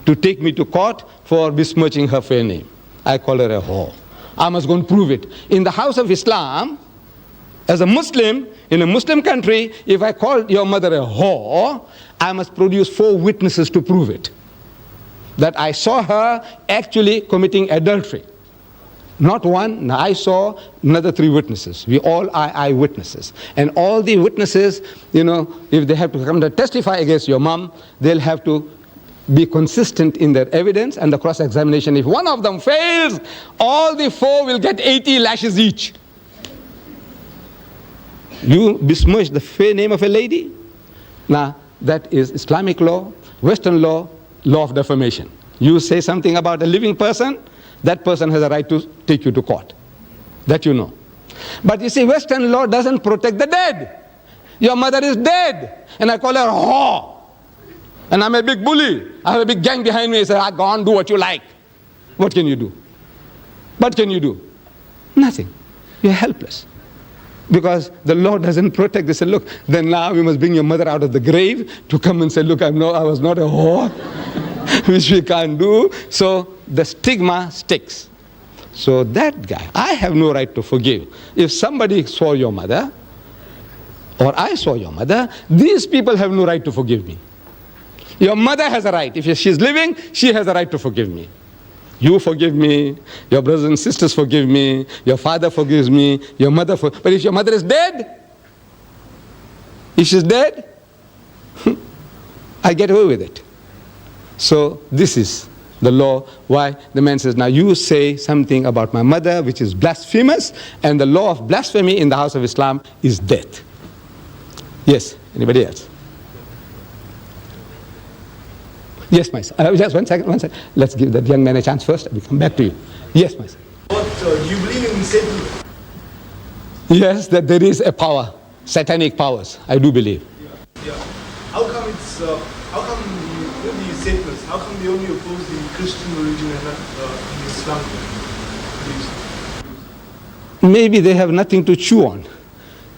[SPEAKER 3] to take me to court for besmirching her fair name. I call her a whore. I must go and prove it. In the house of Islam, as a Muslim, in a Muslim country, if I call your mother a whore, I must produce 4 witnesses to prove it. That I saw her actually committing adultery. Not one, I saw another 3 witnesses. We all are eyewitnesses. And all the witnesses, you know, if they have to come to testify against your mom, they'll have to be consistent in their evidence and the cross-examination. If one of them fails, all the 4 will get 80 lashes each. You besmirch the fair name of a lady? Now, that is Islamic law, Western law, law of defamation. You say something about a living person, that person has a right to take you to court. That you know. But you see, Western law doesn't protect the dead. Your mother is dead, and I call her a whore. And I'm a big bully. I have a big gang behind me. I say, go on, do what you like. What can you do? What can you do? Nothing. You're helpless. Because the law doesn't protect. They say, look, then now we must bring your mother out of the grave to come and say, look, I was not a whore, which we can't do. So the stigma sticks. So that guy, I have no right to forgive. If somebody saw your mother, or I saw your mother, these people have no right to forgive me. Your mother has a right. If she's living, she has a right to forgive me. You forgive me, your brothers and sisters forgive me, your father forgives me, your mother but if your mother is dead, if she's dead, I get away with it. So this is the law, why the man says, now you say something about my mother which is blasphemous, and the law of blasphemy in the house of Islam is death. Yes, anybody else? Yes, my son. Just one second. Let's give that young man a chance first. We'll come back to you. Yes, my son.
[SPEAKER 6] What, you believe in Satan?
[SPEAKER 3] Yes, that there is a power, satanic powers. I do believe.
[SPEAKER 6] Yeah. How come with the Satanists, how come they only oppose the Christian religion and not the Islamic beliefs?
[SPEAKER 3] Maybe they have nothing to chew on.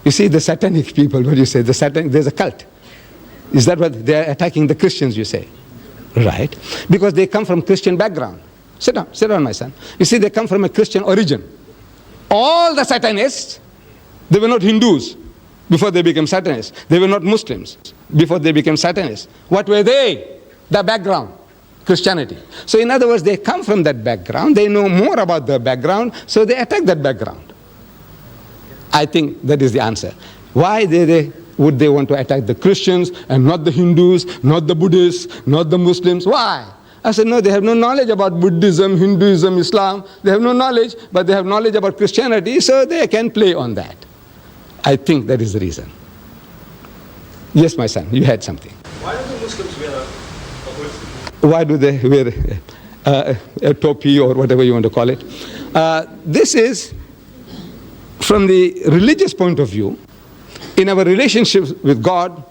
[SPEAKER 3] You see, the satanic people, what do you say? There's a cult. Is that what they're attacking the Christians, you say? Right. Because they come from Christian background. Sit down, my son. You see, they come from a Christian origin. All the Satanists, they were not Hindus before they became Satanists. They were not Muslims before they became Satanists. What were they? The background, Christianity. So in other words, they come from that background. They know more about their background, so they attack that background. I think that is the answer. Why would they want to attack the Christians and not the Hindus, not the Buddhists, not the Muslims? Why? I said, no, they have no knowledge about Buddhism, Hinduism, Islam. They have no knowledge, but they have knowledge about Christianity, so they can play on that. I think that is the reason. Yes, my son, you had something.
[SPEAKER 6] Why do the Muslims wear a hood?
[SPEAKER 3] Why do they wear a topi or whatever you want to call it? This is, from the religious point of view, in our relationships with God,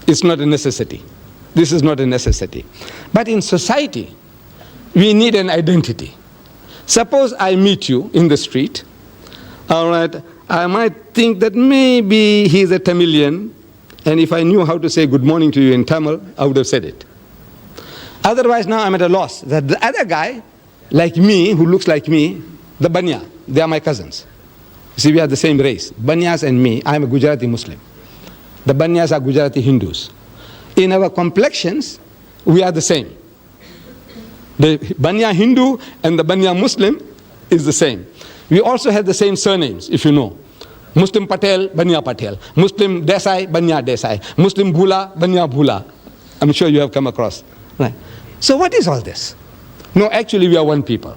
[SPEAKER 3] it's not a necessity. This is not a necessity. But in society, we need an identity. Suppose I meet you in the street, all right, I might think that maybe he's a Tamilian, and if I knew how to say good morning to you in Tamil, I would have said it. Otherwise, now I'm at a loss. That the other guy, like me, who looks like me, the Banya, they are my cousins. You see, we are the same race. Banyas and me, I'm a Gujarati Muslim. The Banyas are Gujarati Hindus. In our complexions, we are the same. The Banya Hindu and the Banya Muslim is the same. We also have the same surnames, if you know. Muslim Patel, Banya Patel. Muslim Desai, Banya Desai. Muslim Bhula, Banya Bhula. I'm sure you have come across. Right. So what is all this? No, actually we are one people.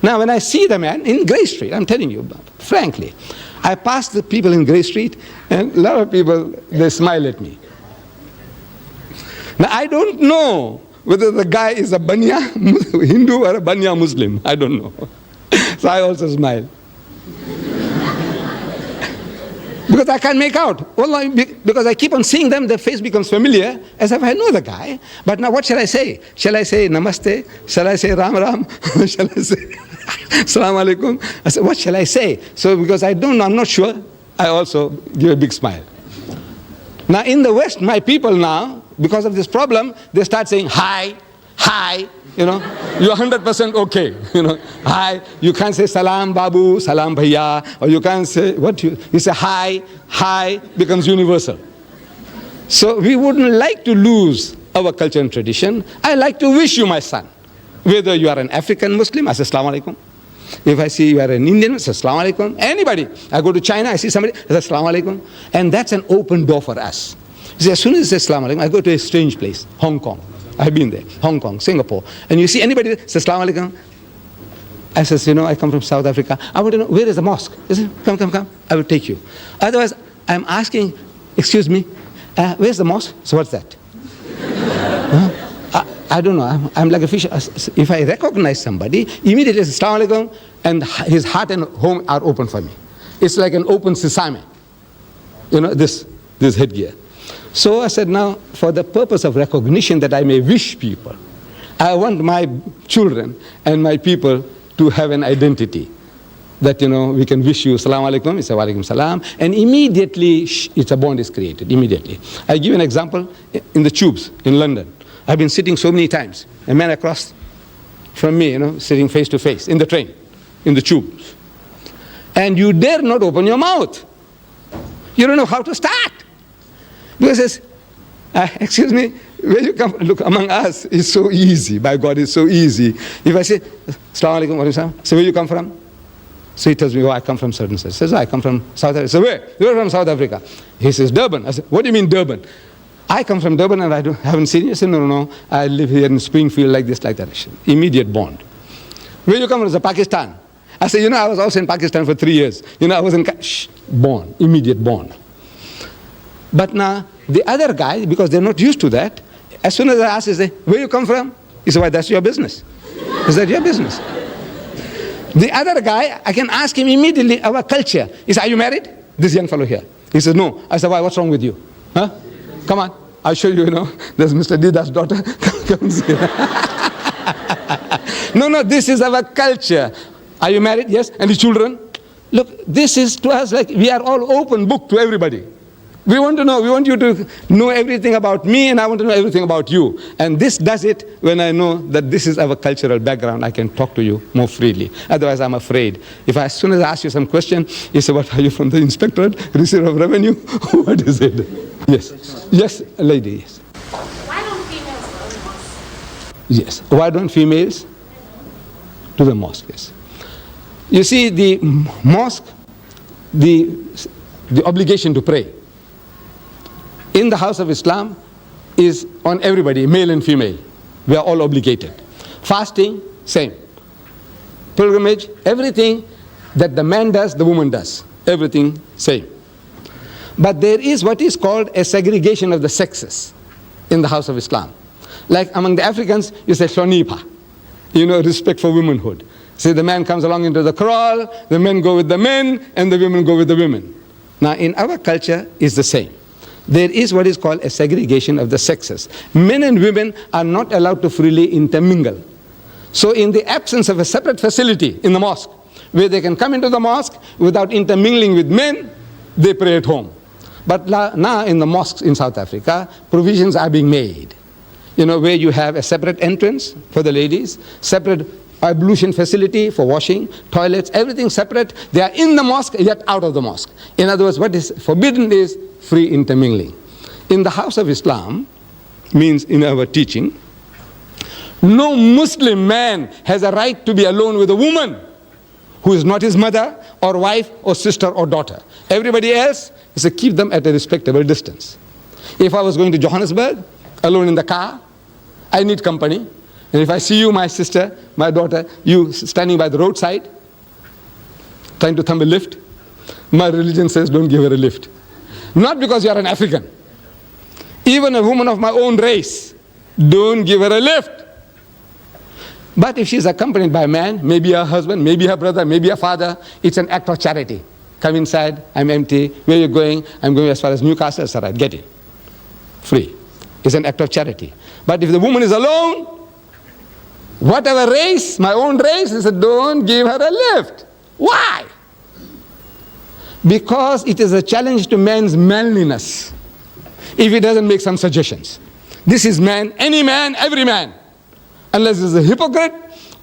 [SPEAKER 3] Now when I see the man in Grey Street, I'm telling you, frankly, I pass the people in Grey Street and a lot of people, they smile at me. Now I don't know whether the guy is a Banya Hindu or a Banya Muslim. I don't know. So I also smile. Because I can't make out. Well, because I keep on seeing them, their face becomes familiar, as if I know the guy. But now what shall I say? Shall I say Namaste? Shall I say Ram Ram? Shall I say Assalamu Alaikum? I said, what shall I say? So because I don't know, I'm not sure, I also give a big smile. Now in the West, my people now, because of this problem, they start saying hi, hi, you know, you're 100% okay, you know, hi, you can't say salam babu, salam bhaiya, or you can't say, what you say hi, hi becomes universal. So we wouldn't like to lose our culture and tradition. I like to wish you, my son, whether you are an African Muslim, I say assalamu alaikum. If I see you are an Indian, I say assalamu alaikum. Anybody, I go to China, I see somebody, I say assalamu alaikum. And that's an open door for us. You see, as soon as I say assalamu alaikum, I go to a strange place, Hong Kong. I've been there, Hong Kong, Singapore. And you see anybody say assalamu alaikum, I says, you know, I come from South Africa. I want to know, where is the mosque? He says, come, come, come, I will take you. Otherwise, I'm asking, excuse me, where's the mosque? So what's that? I don't know, I'm like a fish. If I recognize somebody, immediately I say assalamu alaikum, and his heart and home are open for me. It's like an open sesame, you know, this headgear. So I said, now, for the purpose of recognition that I may wish people, I want my children and my people to have an identity. That, you know, we can wish you assalamu alaikum, it's a wa alaikum salam, and immediately it's a bond is created, immediately. I give an example in the tubes in London. I've been sitting so many times, a man across from me, you know, sitting face to face in the train, in the tubes. And you dare not open your mouth. You don't know how to start. Because he says, excuse me, where you come from? Look, among us, it's so easy. By God, it's so easy. If I say, assalamu alaikum, wa alaikum salam, so where you come from? So he tells me, oh, I come from certain side. He says, I come from South Africa. So where? You're from South Africa. He says, Durban. I said, what do you mean Durban? I come from Durban and I haven't seen you. I said, no, no, no. I live here in Springfield like this, like that. Immediate bond. Where you come from? I said, Pakistan. I said, you know, I was also in Pakistan for 3 years. You know, I was in bond, immediate bond. But now, the other guy, because they're not used to that, as soon as I ask, they say, where you come from? He said, why, that's your business. Is that your business? The other guy, I can ask him immediately our culture. He said, are you married? This young fellow here. He says, no. I said, why, what's wrong with you? Huh? Come on, I'll show you, you know, there's Mr. Deedat's daughter. Come see. No, this is our culture. Are you married? Yes. And the children? Look, this is to us like we are all open book to everybody. We want you to know everything about me, and I want to know everything about you. And this does it when I know that this is our cultural background. I can talk to you more freely. Otherwise, I'm afraid. If as soon as I ask you some question, you say, what are you, from the inspectorate, receiver of revenue? What is it? Yes. Yes, lady, yes.
[SPEAKER 4] Why don't females go to the mosque?
[SPEAKER 3] Yes. Why don't females to the mosque? Yes. You see, the mosque, the obligation to pray in the house of Islam is on everybody, male and female. We are all obligated. Fasting, same. Pilgrimage, everything that the man does, the woman does. Everything, same. But there is what is called a segregation of the sexes in the house of Islam. Like among the Africans, you say shonipa, respect for womanhood. Say the man comes along into the kraal, the men go with the men, and the women go with the women. Now in our culture, it's the same. There is what is called a segregation of the sexes. Men and women are not allowed to freely intermingle. So in the absence of a separate facility in the mosque, where they can come into the mosque without intermingling with men, they pray at home. But now in the mosques in South Africa, provisions are being made. Where you have a separate entrance for the ladies, separate ablution facility for washing, toilets, everything separate. They are in the mosque, yet out of the mosque. In other words, what is forbidden is free intermingling. In the house of Islam, means in our teaching, no Muslim man has a right to be alone with a woman who is not his mother or wife or sister or daughter. Everybody else is to keep them at a respectable distance. If I was going to Johannesburg, alone in the car, I need company. And if I see you, my sister, my daughter, you standing by the roadside, trying to thumb a lift, my religion says don't give her a lift. Not because you are an African. Even a woman of my own race, don't give her a lift. But if she's accompanied by a man, maybe her husband, maybe her brother, maybe her father, it's an act of charity. Come inside, I'm empty. Where are you going? I'm going as far as Newcastle. It's all right, get in. Free. It's an act of charity. But if the woman is alone, whatever race, my own race, he said, don't give her a lift. Why? Because it is a challenge to man's manliness if he doesn't make some suggestions. This is man, any man, every man, unless he's a hypocrite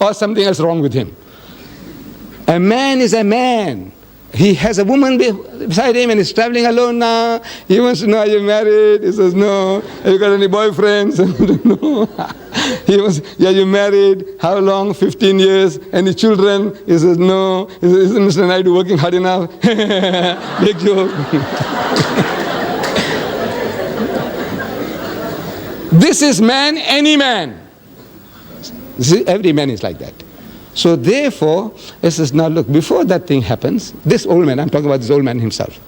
[SPEAKER 3] or something else wrong with him. A man is a man. He has a woman beside him and he's traveling alone now. He wants to know, are you married? He says, no. Have you got any boyfriends? No. He wants, yeah, you married? How long? 15 years. Any children? He says, no. He says, isn't Mr. Naidu working hard enough? Big joke. This is man, any man. See, every man is like that. So therefore, it says, now look, before that thing happens, this old man, I'm talking about this old man himself.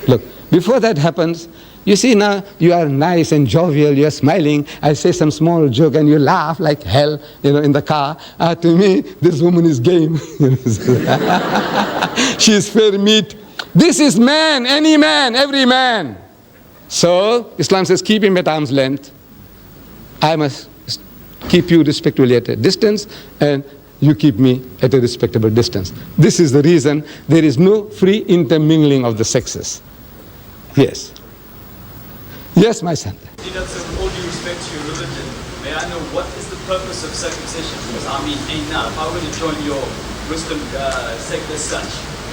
[SPEAKER 3] Look, before that happens, you see now, you are nice and jovial, you're smiling, I say some small joke and you laugh like hell, in the car. To me, this woman is game. She is fair meat. This is man, any man, every man. So, Islam says, keep him at arm's length. I must keep you respectfully at a distance, and you keep me at a respectable distance. This is the reason there is no free intermingling of the sexes. Yes. Yes, my son.
[SPEAKER 7] Deedat, sir, with all due respect to your religion, may I know what is the purpose of circumcision? Because ain't now. If I were to join your Muslim sect as such,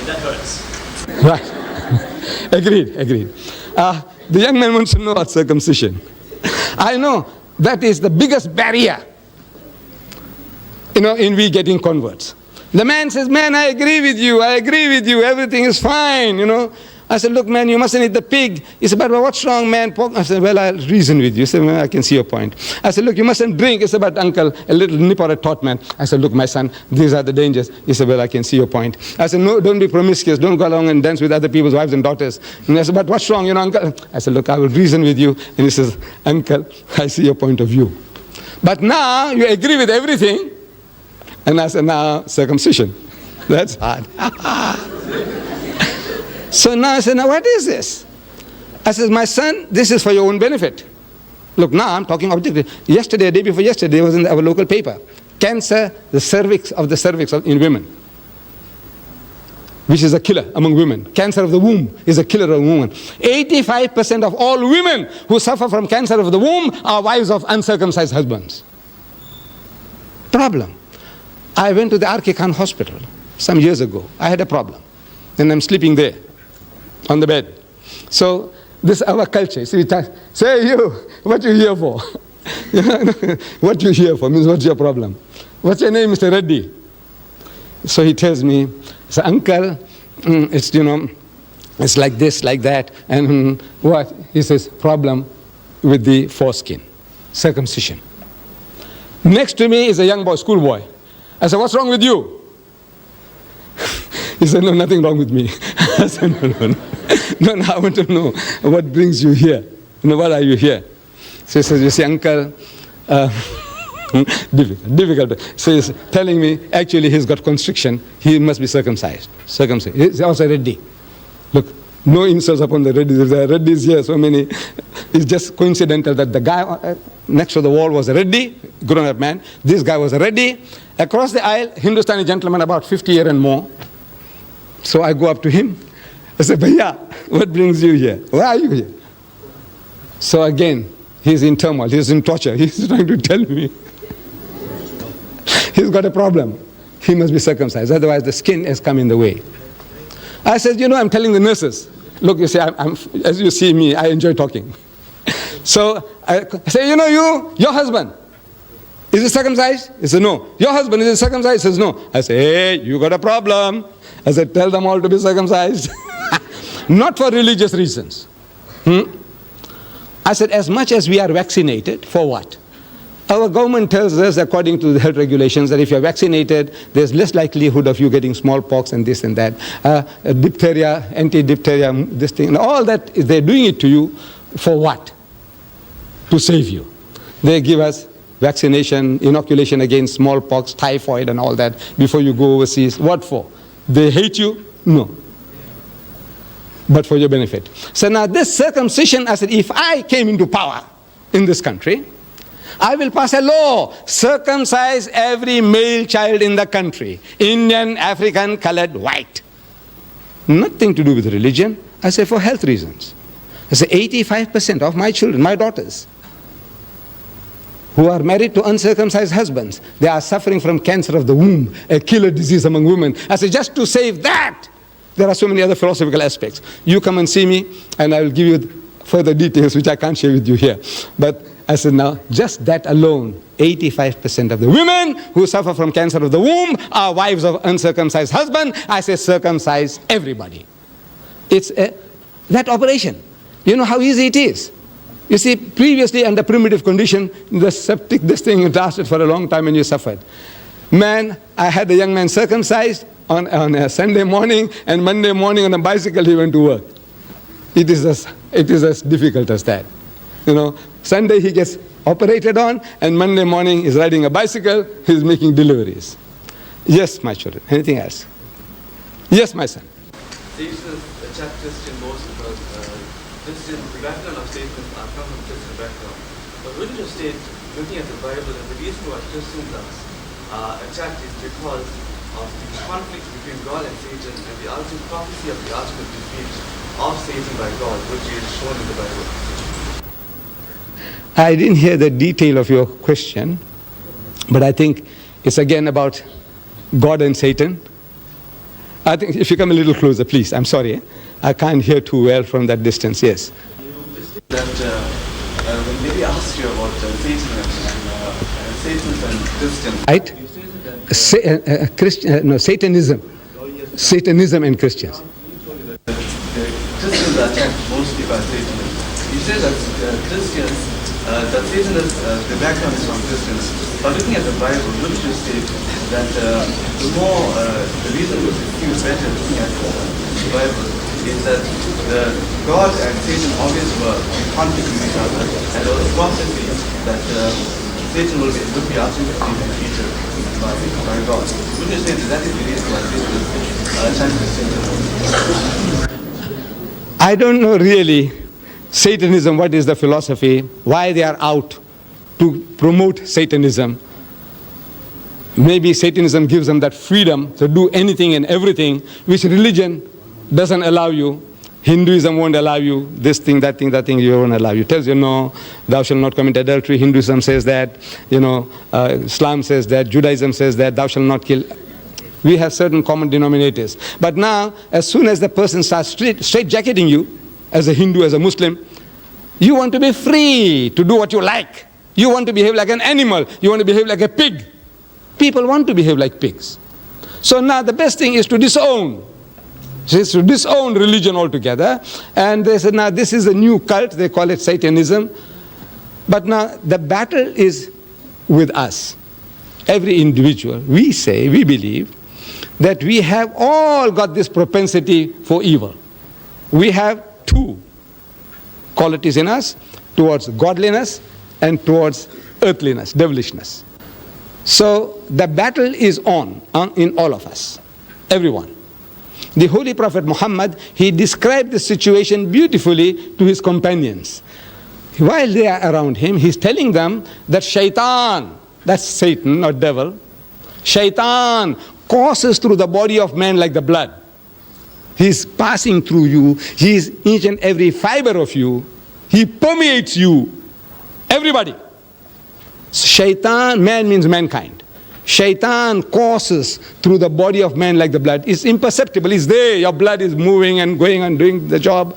[SPEAKER 7] that hurts.
[SPEAKER 3] Right. Agreed. The young man wants to know about circumcision. I know that is the biggest barrier in we getting converts. The man says, man, I agree with you, everything is fine, I said, look, man, you mustn't eat the pig. He said, but what's wrong, man? I said, well, I'll reason with you. He said, well, I can see your point. I said, look, you mustn't drink. He said, but uncle, a little nip or a tot, man. I said, look, my son, these are the dangers. He said, well, I can see your point. I said, no, don't be promiscuous. Don't go along and dance with other people's wives and daughters. And I said, but what's wrong, uncle? I said, look, I will reason with you. And he says, uncle, I see your point of view. But now you agree with everything. And I said, now circumcision. That's hard. So now I said, now what is this? I said, my son, this is for your own benefit. Look, now I'm talking objectively. Yesterday, day before yesterday, was in our local paper. Cancer, the cervix in women. which is a killer among women. Cancer of the womb is a killer of women. 85% of all women who suffer from cancer of the womb are wives of uncircumcised husbands. Problem. I went to the R.K. Khan hospital some years ago. I had a problem. And I'm sleeping there on the bed. So this is our culture. See, say you, what you here for? What you here for means what's your problem? What's your name, Mr. Reddy? So he tells me, so uncle, it's, it's like this, like that. And what? He says, problem with the foreskin, circumcision. Next to me is a young boy, schoolboy. I said, what's wrong with you? He said, no, nothing wrong with me. I said, no, I want to know what brings you here. What are you here? So he says, you see, uncle, difficult. So he's telling me, actually, he's got constriction. He must be circumcised. He's also Reddy. Look, no insults upon the Reddys. There are Reddys here, so many. It's just coincidental that the guy next to the wall was a Reddy, grown-up man. This guy was a Reddy. Across the aisle, Hindustani gentleman, about 50 years and more. So I go up to him. I say, Bhaiya, what brings you here? Why are you here? So again, he's in turmoil. He's in torture. He's trying to tell me. He's got a problem. He must be circumcised. Otherwise, the skin has come in the way. I said, I'm telling the nurses. Look, you see, as you see me, I enjoy talking. So I say, your husband, is he circumcised? He said, no. Your husband, is he circumcised? He says, no. I say, hey, you got a problem. I said, tell them all to be circumcised. Not for religious reasons. I said, as much as we are vaccinated, for what? Our government tells us, according to the health regulations, that if you're vaccinated, there's less likelihood of you getting smallpox and this and that. Diphtheria, anti-diphtheria, this thing, and all that, they're doing it to you for what? To save you. They give us vaccination, inoculation against smallpox, typhoid and all that before you go overseas. What for? They hate you? No. But for your benefit. So now this circumcision, I said, if I came into power in this country, I will pass a law, circumcise every male child in the country, Indian, African, colored, white. Nothing to do with religion. I say for health reasons. I say 85% of my children, my daughters, who are married to uncircumcised husbands, they are suffering from cancer of the womb, a killer disease among women. I say just to save that, there are so many other philosophical aspects. You come and see me, and I will give you further details, which I can't share with you here. But I said, now, just that alone, 85% of the women who suffer from cancer of the womb are wives of uncircumcised husbands. I say, circumcise everybody. It's that operation. You know how easy it is. You see, previously under primitive condition, the septic, this thing lasted for a long time and you suffered. Man, I had a young man circumcised on a Sunday morning, and Monday morning on a bicycle he went to work. It is as difficult as that. Sunday he gets operated on, and Monday morning he's riding a bicycle, he's making deliveries. Yes, my children. Anything else? Yes, my son.
[SPEAKER 8] These chapters in most about the background of statements are come from Christian background. But wouldn't you state, looking at the Bible, that the reason why Christians are attacked is because of the conflict between God and Satan and the ultimate prophecy of the ultimate defeat of Satan by God, which is shown in the Bible?
[SPEAKER 3] I didn't hear the detail of your question, but I think it's again about God and Satan. I think if you come a little closer, please. I'm sorry. I can't hear too well from that distance. Yes.
[SPEAKER 8] That when Mary asked you about Satan and Satan and Christians,
[SPEAKER 3] right? Satanism. Satanism and Christians.
[SPEAKER 8] The Christians are attacked mostly by Satanism. You say that Christians, that Satan is, the background is from Christians. But looking at the Bible, wouldn't you say that the reason which it seems better looking at the Bible is that God and Satan always were in conflict with each other, and there was a prophecy that Satan would be ultimately defeated by God. Wouldn't you say that is the reason why Satan is Satanism?
[SPEAKER 3] I don't know really Satanism, what is the philosophy, why they are out to promote Satanism. maybe Satanism gives them that freedom to do anything and everything, which religion doesn't allow you. Hinduism won't allow you this thing, that thing, you won't allow you. It tells you, no, thou shalt not commit adultery. Hinduism says that, Islam says that, Judaism says that, thou shalt not kill. We have certain common denominators. But now, as soon as the person starts straight-jacketing you, as a Hindu, as a Muslim, you want to be free to do what you like. You want to behave like an animal. You want to behave like a pig. People want to behave like pigs. So now the best thing is to disown. Is to disown religion altogether. And they said, now this is a new cult. They call it Satanism. But now the battle is with us. Every individual. We say, we believe that we have all got this propensity for evil. We have two qualities in us, towards godliness and towards earthliness, devilishness. So the battle is on in all of us, everyone. The Holy Prophet Muhammad, he described the situation beautifully to his companions. While they are around him, he's telling them that shaitan, that's Satan or devil, shaitan courses through the body of man like the blood. He's passing through you. He's each and every fiber of you. He permeates you. Everybody. Shaitan, man means mankind. Shaitan courses through the body of man like the blood. It's imperceptible. It's there. Your blood is moving and going and doing the job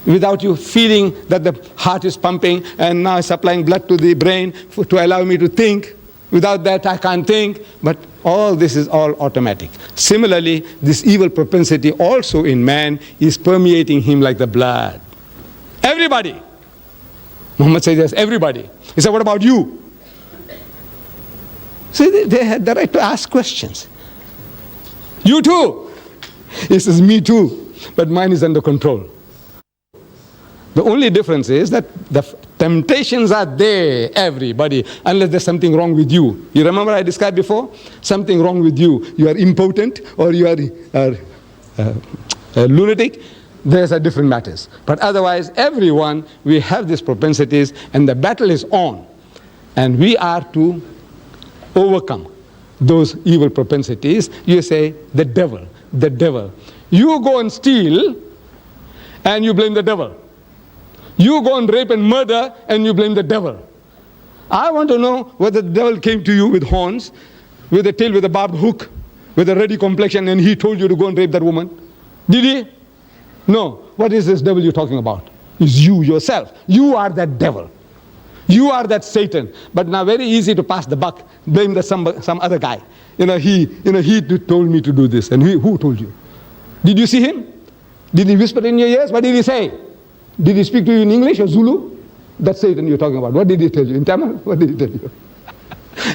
[SPEAKER 3] without you feeling that the heart is pumping and now supplying blood to the brain to allow me to think. Without that, I can't think. But all this is all automatic. Similarly, this evil propensity also in man is permeating him like the blood. Everybody. Muhammad says yes, everybody. He said, what about you? See, they had the right to ask questions. You too. He says, me too. But mine is under control. The only difference is that the temptations are there, everybody, unless there's something wrong with you. You remember I described before? Something wrong with you. You are impotent or you are a lunatic. There's a different matters. But otherwise, everyone, we have these propensities and the battle is on. And we are to overcome those evil propensities. You say, the devil, the devil. You go and steal and you blame the devil. You go and rape and murder and you blame the devil. I want to know whether the devil came to you with horns, with a tail, with a barbed hook, with a ready complexion, and he told you to go and rape that woman. Did he? No. What is this devil you're talking about? It's you yourself. You are that devil. You are that Satan. But now very easy to pass the buck, blame some other guy. He told me to do this. And who told you? Did you see him? Did he whisper in your ears? What did he say? Did he speak to you in English or Zulu? That's Satan you're talking about. What did he tell you? In Tamil? What did he tell you?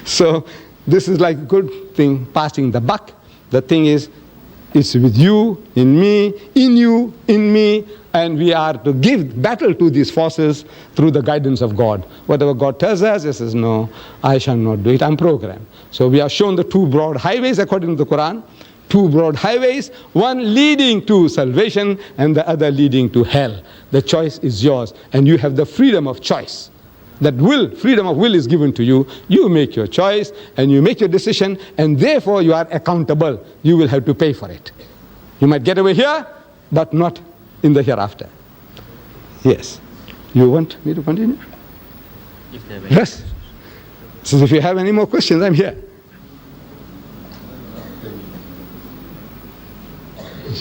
[SPEAKER 3] So this is like a good thing, passing the buck. The thing is, it's with you, in me, in you, in me, and we are to give battle to these forces through the guidance of God. Whatever God tells us, he says, no, I shall not do it, I'm programmed. So we are shown the two broad highways according to the Qur'an. Two broad highways, one leading to salvation and the other leading to hell. The choice is yours and you have the freedom of choice. That freedom of will is given to you. You make your choice and you make your decision and therefore you are accountable. You will have to pay for it. You might get away here, but not in the hereafter. Yes. You want me to continue? Yes. So if you have any more questions, I'm here.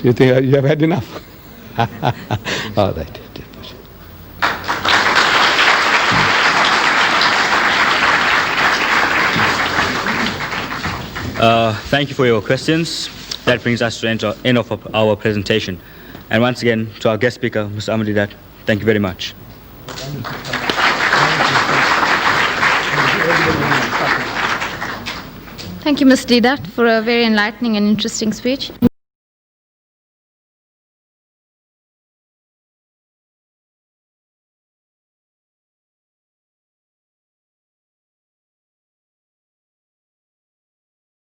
[SPEAKER 3] You think you have had enough? All right.
[SPEAKER 2] Thank you for your questions. That brings us to the end of our presentation. And once again, to our guest speaker, Mr. Ahmed Deedat, thank you very much.
[SPEAKER 1] Thank you, Ms. Deedat, for a very enlightening and interesting speech.